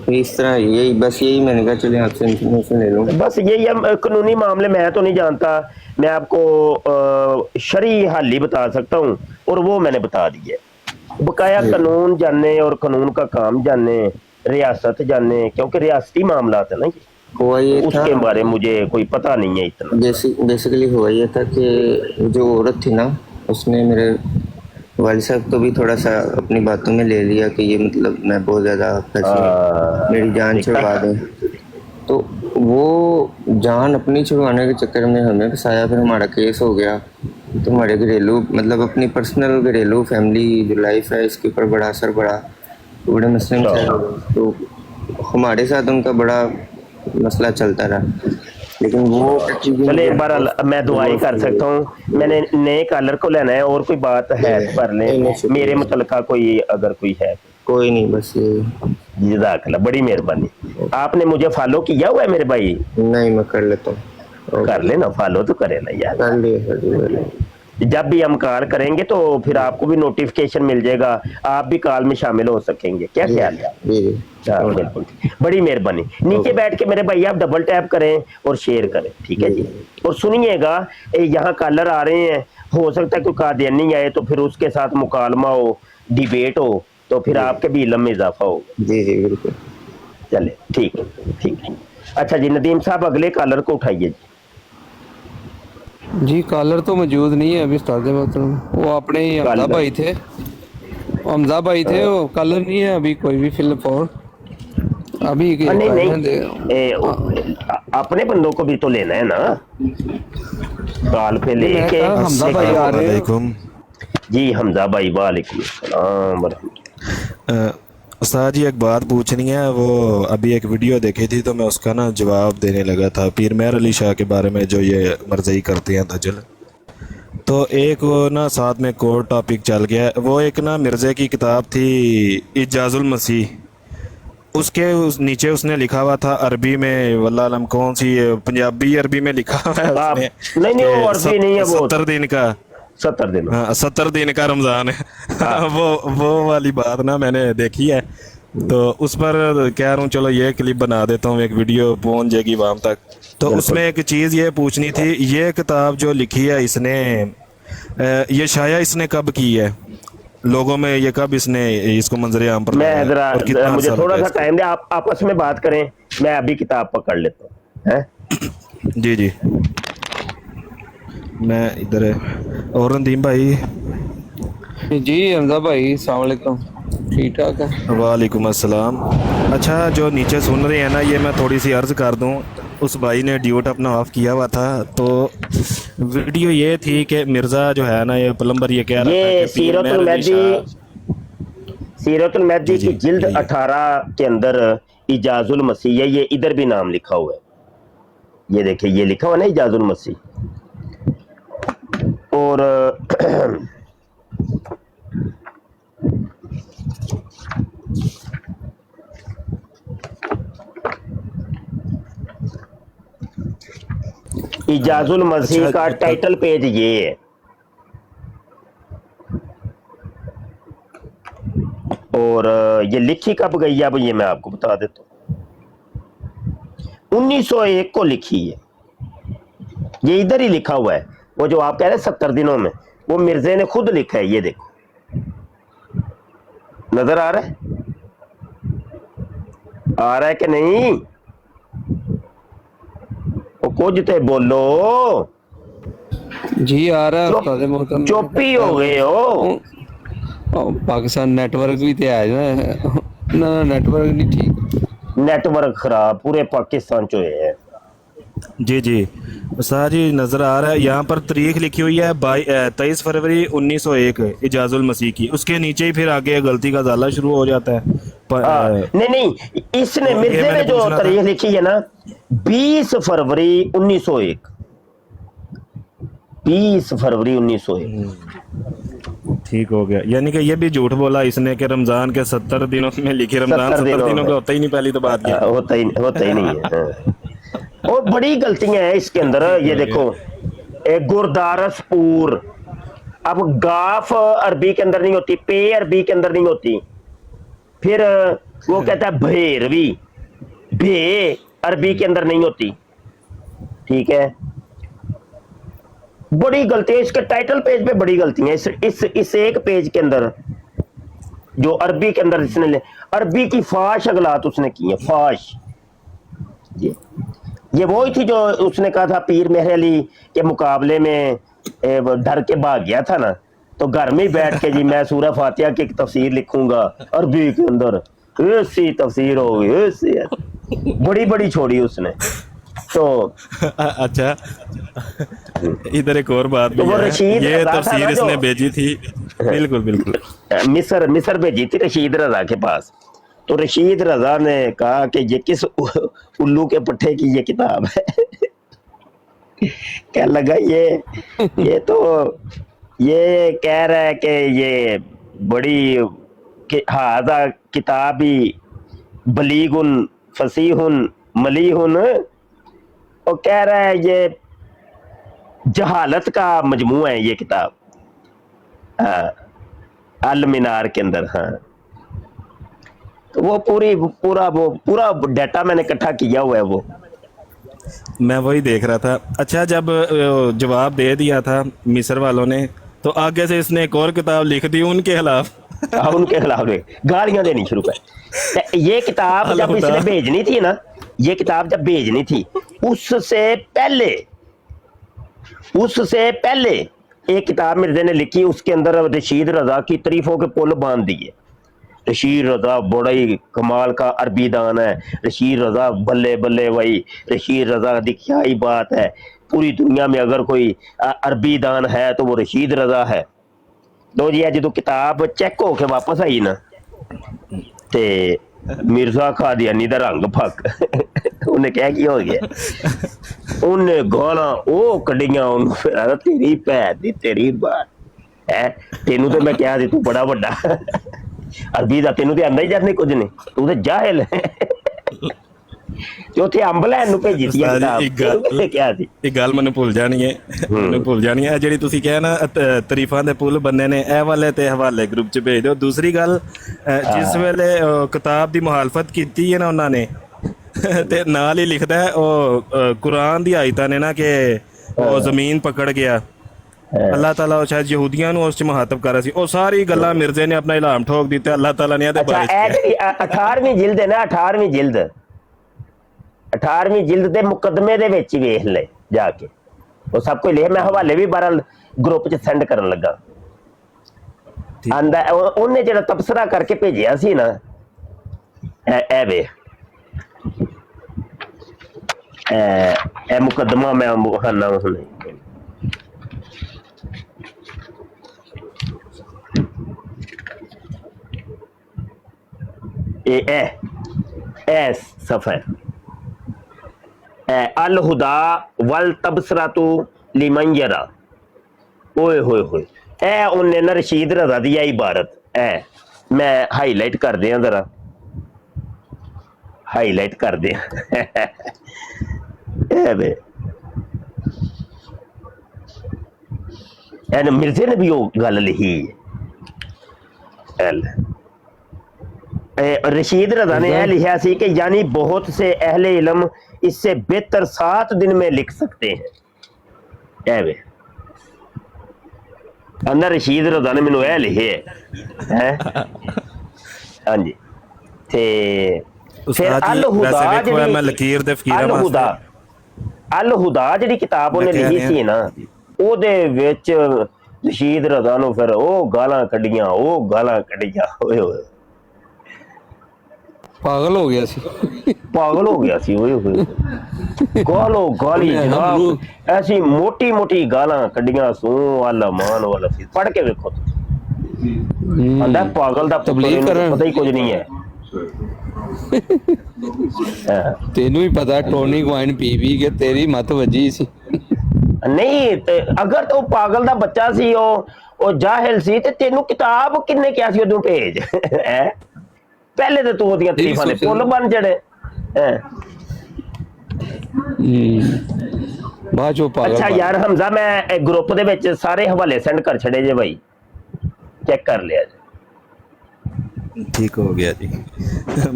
तो इस तरह यही मैंने कहा चलिए आपसे इन्फॉर्मेशन ले लूँ। बस यही है, कानूनी मामले मैं तो नहीं जानता, मैं आपको शरई हल ही बता सकता हूँ, और वो मैंने बता दिया। बकाया कानून जाने और कानून का काम जाने, रियासत जाने, क्योंकि रियासती मामला है ना ये, हुआ ये था, उसके बारे में मुझे कोई पता नहीं है इतना। बेसिकली हुआ ये था कि जो औरत थी ना, उसने मेरे वालिद साहब को भी थोड़ा सा अपनी बातों में ले लिया कि ये मतलब मैं बहुत ज़्यादा फंसी, मेरी जान छुड़वा दे, तो वो जान अपनी छुड़वाने के चक्कर में हमें फंसाया, फिर हमारा केस हो गया, तो हमारे घरेलू मतलब अपनी पर्सनल घरेलू फैमिली जो लाइफ है इसके ऊपर बड़ा असर पड़ा, बड़े मसले में, तो हमारे साथ उनका बड़ा मसला चलता रहा, लेकिन वो चले एक बार मैं दुआई कर सकता हूँ। मैंने नए कॉलर को लेना है, और कोई बात है कर ले मेरे मुतलका, कोई अगर कोई है। कोई नहीं, बस ये जज़ाकल्लाह, बड़ी मेहरबानी। आपने मुझे फॉलो किया हुआ है मेरे भाई? नहीं, मैं कर लेता हूँ। कर लेना, फॉलो तो करे ना यार। कर लिया। जब भी हम कॉल करेंगे तो फिर आपको भी नोटिफिकेशन मिल जाएगा, आप भी कॉल में शामिल हो सकेंगे। क्या ख्याल है? हाँ बिल्कुल, बड़ी मेहरबानी। नीचे बैठ के मेरे भाई आप डबल टैप करें और शेयर करें, ठीक है जी। और सुनिएगा, यहाँ कॉलर आ रहे हैं, हो सकता है कोई कादियानी आए तो फिर उसके साथ मुकालमा हो, डिबेट हो, तो फिर आपके भी इल्म में इजाफा हो। जी जी बिल्कुल। चले ठीक है। अच्छा जी, नदीम साहब अगले कॉलर को उठाइए जी। कॉलर तो मौजूद नहीं है अभी उस्ताद मोहतरम, वो अपने ही हमजा भाई थे, वो कॉलर नहीं है अभी कोई भी फिल फॉर अभी के। नहीं, अपने बंदों को भी तो लेना है ना, कॉल पे लेके। हमजा भाई आ रहे हैं जी। हमजा भाई वालेकुम अस्सलाम। उस्ताद जी एक बात पूछनी है, वो अभी एक वीडियो देखी थी तो मैं उसका ना जवाब देने लगा था, पीर मेहर अली शाह के बारे में, जो ये मरज़ई करते हैं दजल। तो एक वो ना साथ में कोर्ट टॉपिक चल गया, वो एक ना मिर्ज़े की किताब थी इजाज़ुल मसीह, नीचे उसने लिखा हुआ था अरबी में, वल्लाह अलम कौन सी पंजाबी अरबी में लिखा हुआ है उसने नहीं नहीं, वो अरबी नहीं है, वो 70 दिन का 70 दिन। हाँ 70 दिन का रमजान है। वो वाली बात ना मैंने देखी है, तो उस पर कह रहा हूँ चलो ये क्लिप बना देता हूँ, एक वीडियो पहुंच जाएगी वहां तक। तो उसमें एक चीज़ ये पूछनी थी, ये किताब जो लिखी है इसने, ये शाया इसने कब की है, लोगों में ये कब इसने इसको मंजर आम पर मैं लाया? जरा और कितना मुझे अर्सा थोड़ा लगा सा टाइम दे, आप आपस में बात करें, मैं अभी किताब पकड़ लेता हूँ हैं। इसको? जी जी, मैं इधर और रंदीम भाई। जी हमजा भाई अस्सलाम वालेकुम, ठीक ठाक है। वालेकुम अस्सलाम। अच्छा जो नीचे सुन रहे हैं ना, ये मैं थोड़ी सी अर्ज़ कर दूं, उस भाई ने ड्यूट अपना ऑफ किया हुआ था, तो वीडियो ये थी कि मिर्ज़ा जो है ना, ये प्लम्बर ये कह रहा था ये कि सीरतुल महदी जी, की जी, जिल्द जी। 18 के अंदर इजाजुल मसीह है, ये इधर भी नाम लिखा हुआ है, ये देखिए ये लिखा हुआ ना इजाजुल मसीह। और इजाजुल मसीह अच्छा, का टाइटल पेज ये है, और ये लिखी कब गई है, अब ये मैं आपको बता देता हूँ। 1901 को लिखी है, ये इधर ही लिखा हुआ है, वो जो आप कह रहे हैं 70 दिनों में, वो मिर्जे ने खुद लिखा है, ये देखो नजर आ रहा है, आ रहा है कि नहीं? वो कुछ तो बोलो, जी आ रहा है उस्ताद मोहतरम। चुप ही हो गए हो। पाकिस्तान नेटवर्क भी तो है ना, नेटवर्क नहीं ठीक, नेटवर्क खराब पूरे पाकिस्तान चो है। जी जी उस्ताद जी नज़र आ रहा है, यहाँ पर तारीख लिखी हुई है 23 फरवरी 1901 इजाजुल मसीह की, उसके नीचे ही फिर आगे गलती का जाला शुरू हो जाता है। नहीं नहीं, इसने तो मिर्जे ये ने मैंने जो पूछना था। तारीख लिखी है ना 20 फरवरी 1901, 20 फरवरी 1901। ठीक हो गया, यानी कि ये भी झूठ बोला इसने कि रमजान के 70 दिनों में लिखी, रमजान 70 दिनों का होता ही नहीं, पहली तो बात ये होता ही नहीं है। हाँ। और बड़ी गलतियां हैं इसके अंदर, ये देखो गुरदासपुर, अब गाफ अरबी के अंदर नहीं होती, पे अरबी के अंदर नहीं होती, फिर वो कहता है भैरवी, भे अरबी के अंदर नहीं होती, ठीक है। बड़ी गलती है इसके टाइटल पेज पे, बड़ी गलती है इस एक पेज के अंदर जो अरबी के अंदर इसने अरबी की फाश अगलात उसने की है, फाश। ये वही थी जो उसने कहा था पीर मेहर अली के मुकाबले में डर के भाग गया था ना, तो घर में ही बैठ के जी मैं सूरह फातिहा की तफसीर लिखूंगा अरबी के अंदर, ऐसी तफसीर हो गई, ऐसी बड़ी बड़ी छोड़ी उसने। तो अच्छा इधर एक और बात भी तो वो है, रशीद ये रजा था तफसीर ना इसने जो- भेजी थी, बिल्कुल बिल्कुल मिस्र भेजी थी रशीद रजा के पास, तो रशीद रजा ने कहा कि ये किस उल्लू के पट्टे की ये किताब है। क्या लगा ये तो ये कह रहा है कि ये बड़ी हाजा किताबी बलीगुन फसीहुन मलीहुन, और कह रहा है ये जहालत का मजमू है ये किताब, अल मीनार के अंदर। हाँ तो वो पूरा डाटा मैंने इकट्ठा किया हुआ है वो, मैं वही देख रहा था। अच्छा जब जवाब दे दिया था मिस्र वालों ने, तो आगे से इसने एक और किताब लिख दी उनके खिलाफ। उनके खिलाफ गालियां देनी शुरू कर। ये किताब जब इसने भेजनी थी ना, ये किताब जब भेजनी थी उससे पहले एक किताब मिर्जे ने लिखी, उसके अंदर रशीद रजा की तारीफों के पुल बांध दिए। रशीद रजा बड़ा ही कमाल का अरबी दान है, रशीद रजा बल्ले बल्ले भाई, रशीद रजा की क्या ही बात है, पूरी दुनिया में अगर कोई अरबी दान है तो वो रशीद रजा है। तो जी जो किताब चेक होके वापस आई ना, ते मिर्जा कादियानी दा रंग फक उन्हें क्या किया हो गया, उन्हें गाला ओ कड़ियां फिर तेरी भैन दी तेरी बात है, तेनू तो मैं क्या दी तू बड़ा बड़ा ਅਰਬੀ ਦਾ ਤੈਨੂੰ ਤੇ ਆਂਦਾ ਹੀ ਜਾਂਦੇ ਕੁਝ ਨਹੀਂ, ਤੂੰ ਤੇ ਜਾਹਿਲ ਹੈ। ਤੇ ਉੱਥੇ ਅੰਬ ਲੈਣ ਨੂੰ ਭੇਜੀ ਸੀ ਉਸਤਾਦ ਕਿਤਾਬ, ਜੀ, ਇੱਕ ਗੱਲ ਤੈਨੂੰ ਕਿਹਾ ਸੀ। ਇਹ ਗੱਲ ਮੈਨੂੰ ਭੁੱਲ ਜਾਣੀ ਹੈ, ਮੈਨੂੰ ਭੁੱਲ ਜਾਣੀ ਹੈ। ਜਿਹੜੀ ਤੁਸੀਂ ਕਿਹਾ ਨਾ ਤਾਰੀਫਾਂ ਦੇ ਪੁੱਲ ਬੰਨੇ ਨੇ, ਇਹ ਵਾਲੇ ਤੇ ਹਵਾਲੇ ਗਰੁੱਪ 'ਚ ਭੇਜ ਦਿਓ। ਦੂਸਰੀ ਗੱਲ, ਜਿਸ ਵੇਲੇ ਕਿਤਾਬ ਦੀ ਮੁਹਾਲਫਤ ਕੀਤੀ ਹੈ ਨਾ ਉਹਨਾਂ ਨੇ, ਤੇ ਨਾਲ ਹੀ ਲਿਖਦਾ ਹੈ ਉਹ ਕੁਰਾਨ ਦੀ ਆਇਤਾਂ ਨੇ ਨਾ ਕਿ ਉਹ ਜ਼ਮੀਨ ਪਕੜ ਗਿਆ, ਅੱਲਾਹ ਤਾਲਾ ਸ਼ਾਇਦ ਯਹੂਦੀਆਂ ਨੂੰ ਉਸ 'ਚ ਮੁਹਾਤਬ ਕਰ ਰਿਹਾ ਸੀ। ਉਹ ਸਾਰੀ ਗੱਲਾਂ ਮਿਰਜ਼ੇ ਨੇ ਆਪਣਾ ਇਲਹਾਮ ਠੋਕ ਦਿੱਤਾ, ਅੱਲਾਹ ਤਾਲਾ ਨੇ ਇਹਦੇ ਅੱਛਾ, ਬਾਰੇ 'ਚ ਇਹ ਜਿਹੜੀ 18ਵੀਂ ਜਿਲਦ ਹੈ ਨਾ, 18ਵੀਂ ਜਿਲਦ ਦੇ ਮੁਕੱਦਮੇ ਦੇ ਵਿੱਚ ਹੀ ਵੇਖ ਲੈ ਜਾ ਕੇ, ਉਹ ਸਭ ਕੁਝ ਲਿਖ। ਮੈਂ ਹਵਾਲੇ ਵੀ ਬਹਰਹਾਲ ਗਰੁੱਪ 'ਚ ਸੈਂਡ ਕਰਨ ਲੱਗਾ। ਆਂਦਾ ਉਹਨੇ ਜਿਹੜਾ ਤਬਸਰਾ ਕਰਕੇ ਭੇਜਿਆ ਸੀ ਨਾ, ਇਹ ਵੇ ਇਹ ਮੁਕੱਦਮਾ ਮੈਂ ਮੁਹਾਨਾ ਹੁਣੇ ਇਹ ਸਫਾ अल हुदा वल तबसरातु लिमन यरा। ओए होए होए, ए उन्हें ना रशीद रजा दी इबारत ए मैं हाईलाइट कर दिया, जरा हाईलाइट कर दिया। एन मिर्जे ने भी वो गल लिखी रशीद रजा ने यह लिखा सी कि यानी बहुत से अहले इल्म इससे बेहतर 7 दिन में लिख सकते हैं। अंदर रशीद रजा ने मैनू यह लिखे है। हाँ जी, ते फिर अल हुदा जिहड़ी किताब उन्हें लिखी सी ना, ओदे विच रशीद रजा नूं फिर ओ गालां कड्डियां, ओए होए पागल हो गया सी, ओए होए गालो गाली जनाब, ऐसी मोटी मोटी गालां कड्डियां सू वाला मान वाला सी। पढ़ के देखो, आंदा पागल दा तबलीग करन पता ही कुछ नहीं है। तेनू ही पता टोनी वाइन पी के तेरी मत वजी सी। नहीं ते अगर तो पागल दा बच्चा सी, ओ जाहिल सी, ते तेनू किताब किन्ने क्या सी ओदू भेज है। पहले तो तू ओदियां तरीफां दे पुल बन जड़े। अच्छा यार हमजा, मैं ग्रुप दे विच सारे हवाले सेंड कर छड़े जे भाई, चेक कर लिया जी। ठीक हो गया जी।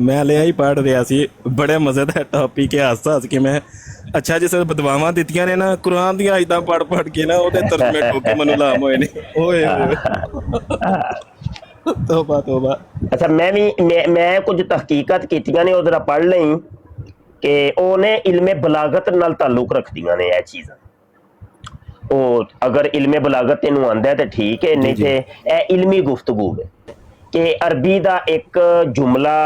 मैं लिया ही पढ़ रहा सी, बड़े मजे का टॉपिक है, हस हस के मैं अच्छा जिस बदवावां दित्तियां ने ना कुरान दी आयतां पढ़ के ना ओदे तर्जमे ठोके मनु लाम होए ने। ओए तौबा तौबा। अच्छा मैं कुछ तहकीकत कीतियां ने, उधर पढ़ लई कि ओने इल्मे बलागत नाल ताल्लुक रखदियां ने ये चीज़ां। ओ अगर इल्मे बलागत तेनू आंदा है तो ठीक है, नहीं ते ए इल्मी गुफ्तगू है कि अरबी दा एक जुमला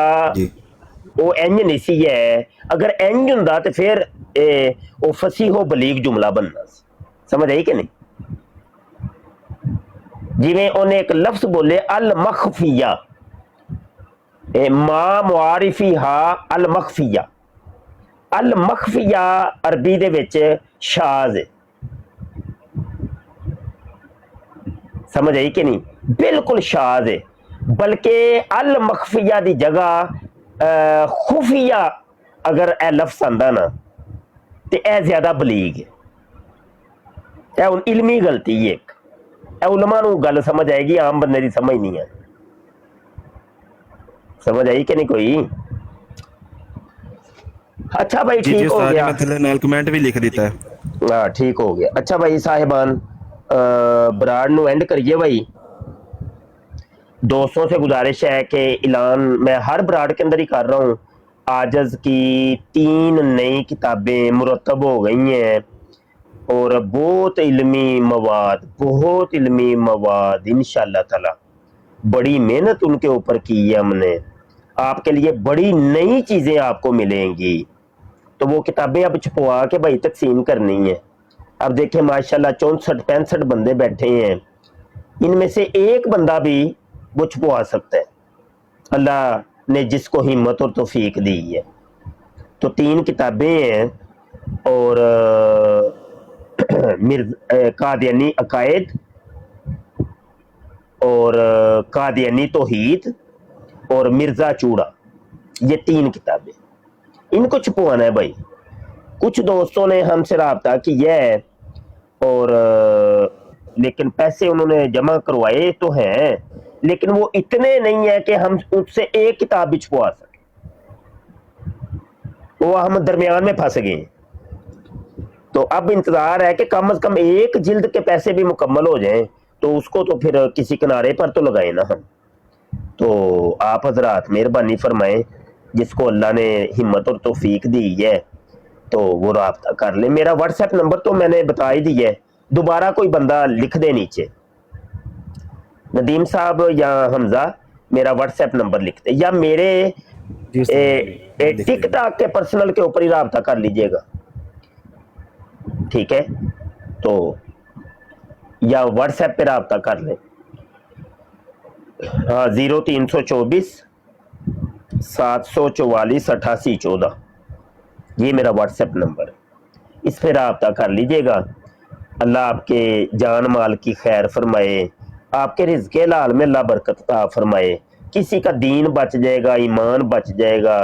वो इंज नहीं सी है। अगर इंज हुंदा तो फिर वो फसीहो बलीग जुमला बनना। समझ आई कि नहीं? जिवें उन्हें एक लफ्ज बोले अल मखफिया, मां मुआरिफी हा अल मखफिया। अल मखफिया अरबी दे विच शाज है। समझ आई कि नहीं? बिल्कुल शाज है। बल्कि अल मखफिया की जगह खुफिया अगर ए लफ्ज आंदा ना तो यह ज्यादा बलीग है। यह हुण इल्मी गलती है, एक उलमा नूं गल समझ आएगी, आम बंदे की समझ नहीं है। समझ आई कि नहीं कोई? अच्छा भाई ठीक हो गया, नाल कमेंट भी लिख दिता है। हाँ ठीक हो गया। अच्छा भाई साहिबान, ब्राड नूं एंड करिए भाई। दोस्तों से गुजारिश है कि ऐलान मैं हर ब्राड के अंदर ही कर रहा हूँ। आजज की 3 नई किताबें मुरतब हो गई हैं और बहुत इल्मी मवाद इंशाअल्लाह ताला। बड़ी मेहनत उनके ऊपर की है हमने, आपके लिए बड़ी नई चीज़ें आपको मिलेंगी। तो वो किताबें अब छपवा के भाई तकसीम करनी है। अब देखें माशाल्लाह 64-65 बंदे बैठे हैं, इनमें से एक बंदा भी वो छपवा सकता है, अल्लाह ने जिसको हिम्मत और तौफीक दी है। तो 3 किताबें हैं और कादियानी अकायद और कादियानी तौहीद और मिर्जा चूड़ा, ये 3 किताबें इनको छपवाना है भाई। कुछ दोस्तों ने हमसे रब्ता किया है और लेकिन पैसे उन्होंने जमा करवाए तो हैं, लेकिन वो इतने नहीं है कि हम उससे एक किताब भी छपवा सके, वो हम दरमियान में फंस गए। तो अब इंतजार है कि कम से कम एक जिल्द के पैसे भी मुकम्मल हो जाएं, तो उसको तो फिर किसी किनारे पर तो लगाए ना हम। तो आप हजरात मेहरबानी फरमाएं, जिसको अल्लाह ने हिम्मत और तौफीक दी है तो वो राब्ता कर ले। मेरा व्हाट्सएप नंबर तो मैंने बता ही दिया है, दोबारा कोई बंदा लिख दे नीचे, नदीम साहब या हमजा मेरा व्हाट्सएप नंबर लिख दे, या मेरे टिकटॉक के पर्सनल के ऊपर ही राब्ता कर लीजिएगा, ठीक है। तो या व्हाट्सएप पे राब्ता कर ले, हाँ 0324 744 8814, ये मेरा व्हाट्सएप नंबर है, इस पर राब्ता कर लीजिएगा। अल्लाह आपके जान माल की खैर फरमाए, आपके रिज़्क़ हलाल में अल्लाह बरकत अता फरमाए, किसी का दीन बच जाएगा, ईमान बच जाएगा,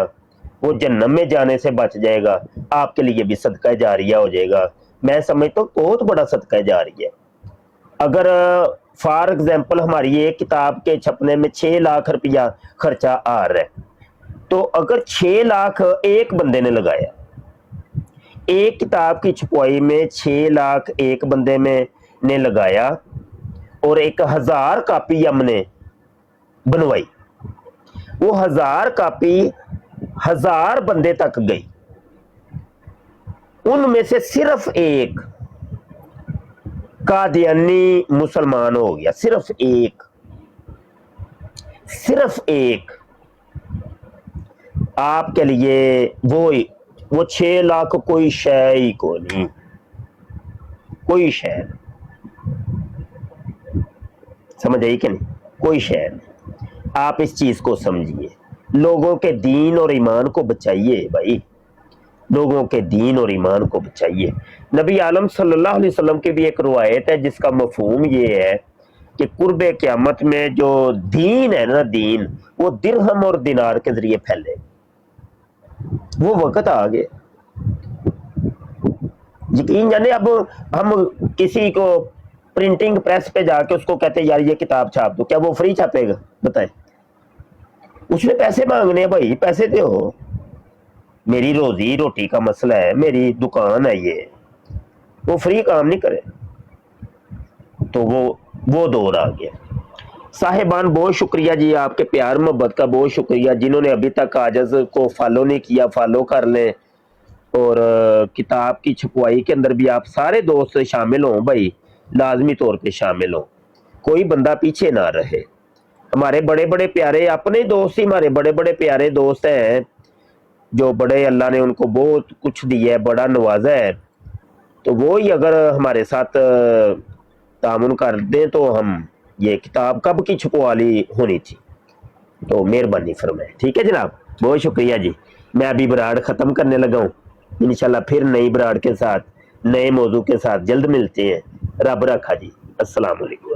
वो जन्नत में जाने से बच जाएगा, आपके लिए भी सदका जारिया हो जाएगा। मैं समझता हूँ बहुत बड़ा सदका जारिया है। अगर फॉर एग्जाम्पल हमारी एक किताब के छपने में 6 लाख रुपया खर्चा आ रहा है, तो अगर 6 लाख एक बंदे ने लगाया, एक किताब की छपवाई में 6 लाख एक बंदे में ने लगाया और 1000 कापी हमने बनवाई, वो 1000 कापी 1000 बंदे तक गई, उनमें से सिर्फ एक कादियानी मुसलमान हो गया, सिर्फ एक आपके लिए वो 6 लाख कोई शय ही को नहीं, कोई शय नहीं, समझ आई कि नहीं, कोई शय नहीं। आप इस चीज को समझिए, लोगों के दीन और ईमान को बचाइए भाई, लोगों के दीन और ईमान को बचाइए। नबी आलम सल्लल्लाहु अलैहि वसल्लम की भी एक रिवायत है जिसका मफहूम ये है कि कुर्बे क़यामत में जो दीन है ना, दीन वो दिरहम और दिनार के जरिए फैले, वो वक्त आ गया। यकीन जाने, अब हम किसी को प्रिंटिंग प्रेस पे जाके उसको कहते हैं यार ये किताब छाप दो, क्या वो फ्री छापेगा? बताए, उसने पैसे मांगने हैं भाई, पैसे दो, मेरी रोजी रोटी का मसला है, मेरी दुकान है ये, वो फ्री काम नहीं करे। तो वो दौर आ गया। साहिबान बहुत शुक्रिया जी, आपके प्यार मोहब्बत का बहुत शुक्रिया। जिन्होंने अभी तक आजज को फॉलो नहीं किया फॉलो कर लें, और किताब की छपवाई के अंदर भी आप सारे दोस्त शामिल हों भाई, लाजमी तौर पे शामिल हों, कोई बंदा पीछे ना रहे। हमारे बड़े बड़े प्यारे अपने दोस्त ही हमारे बड़े बड़े प्यारे दोस्त हैं, जो बड़े अल्लाह ने उनको बहुत कुछ दिया है, बड़ा नवाजा है, तो वो ही अगर हमारे साथ तामुन कर दें तो हम ये किताब कब की छपवा ली होनी थी। तो मेहरबानी फरमाएं, ठीक है जनाब, बहुत शुक्रिया जी। मैं अभी बराड़ ख़त्म करने लगा हूँ, इंशाल्लाह फिर नई बराड़ के साथ नए मौजू के साथ जल्द मिलते हैं। रब रखा जी, अस्सलाम वालेकुम।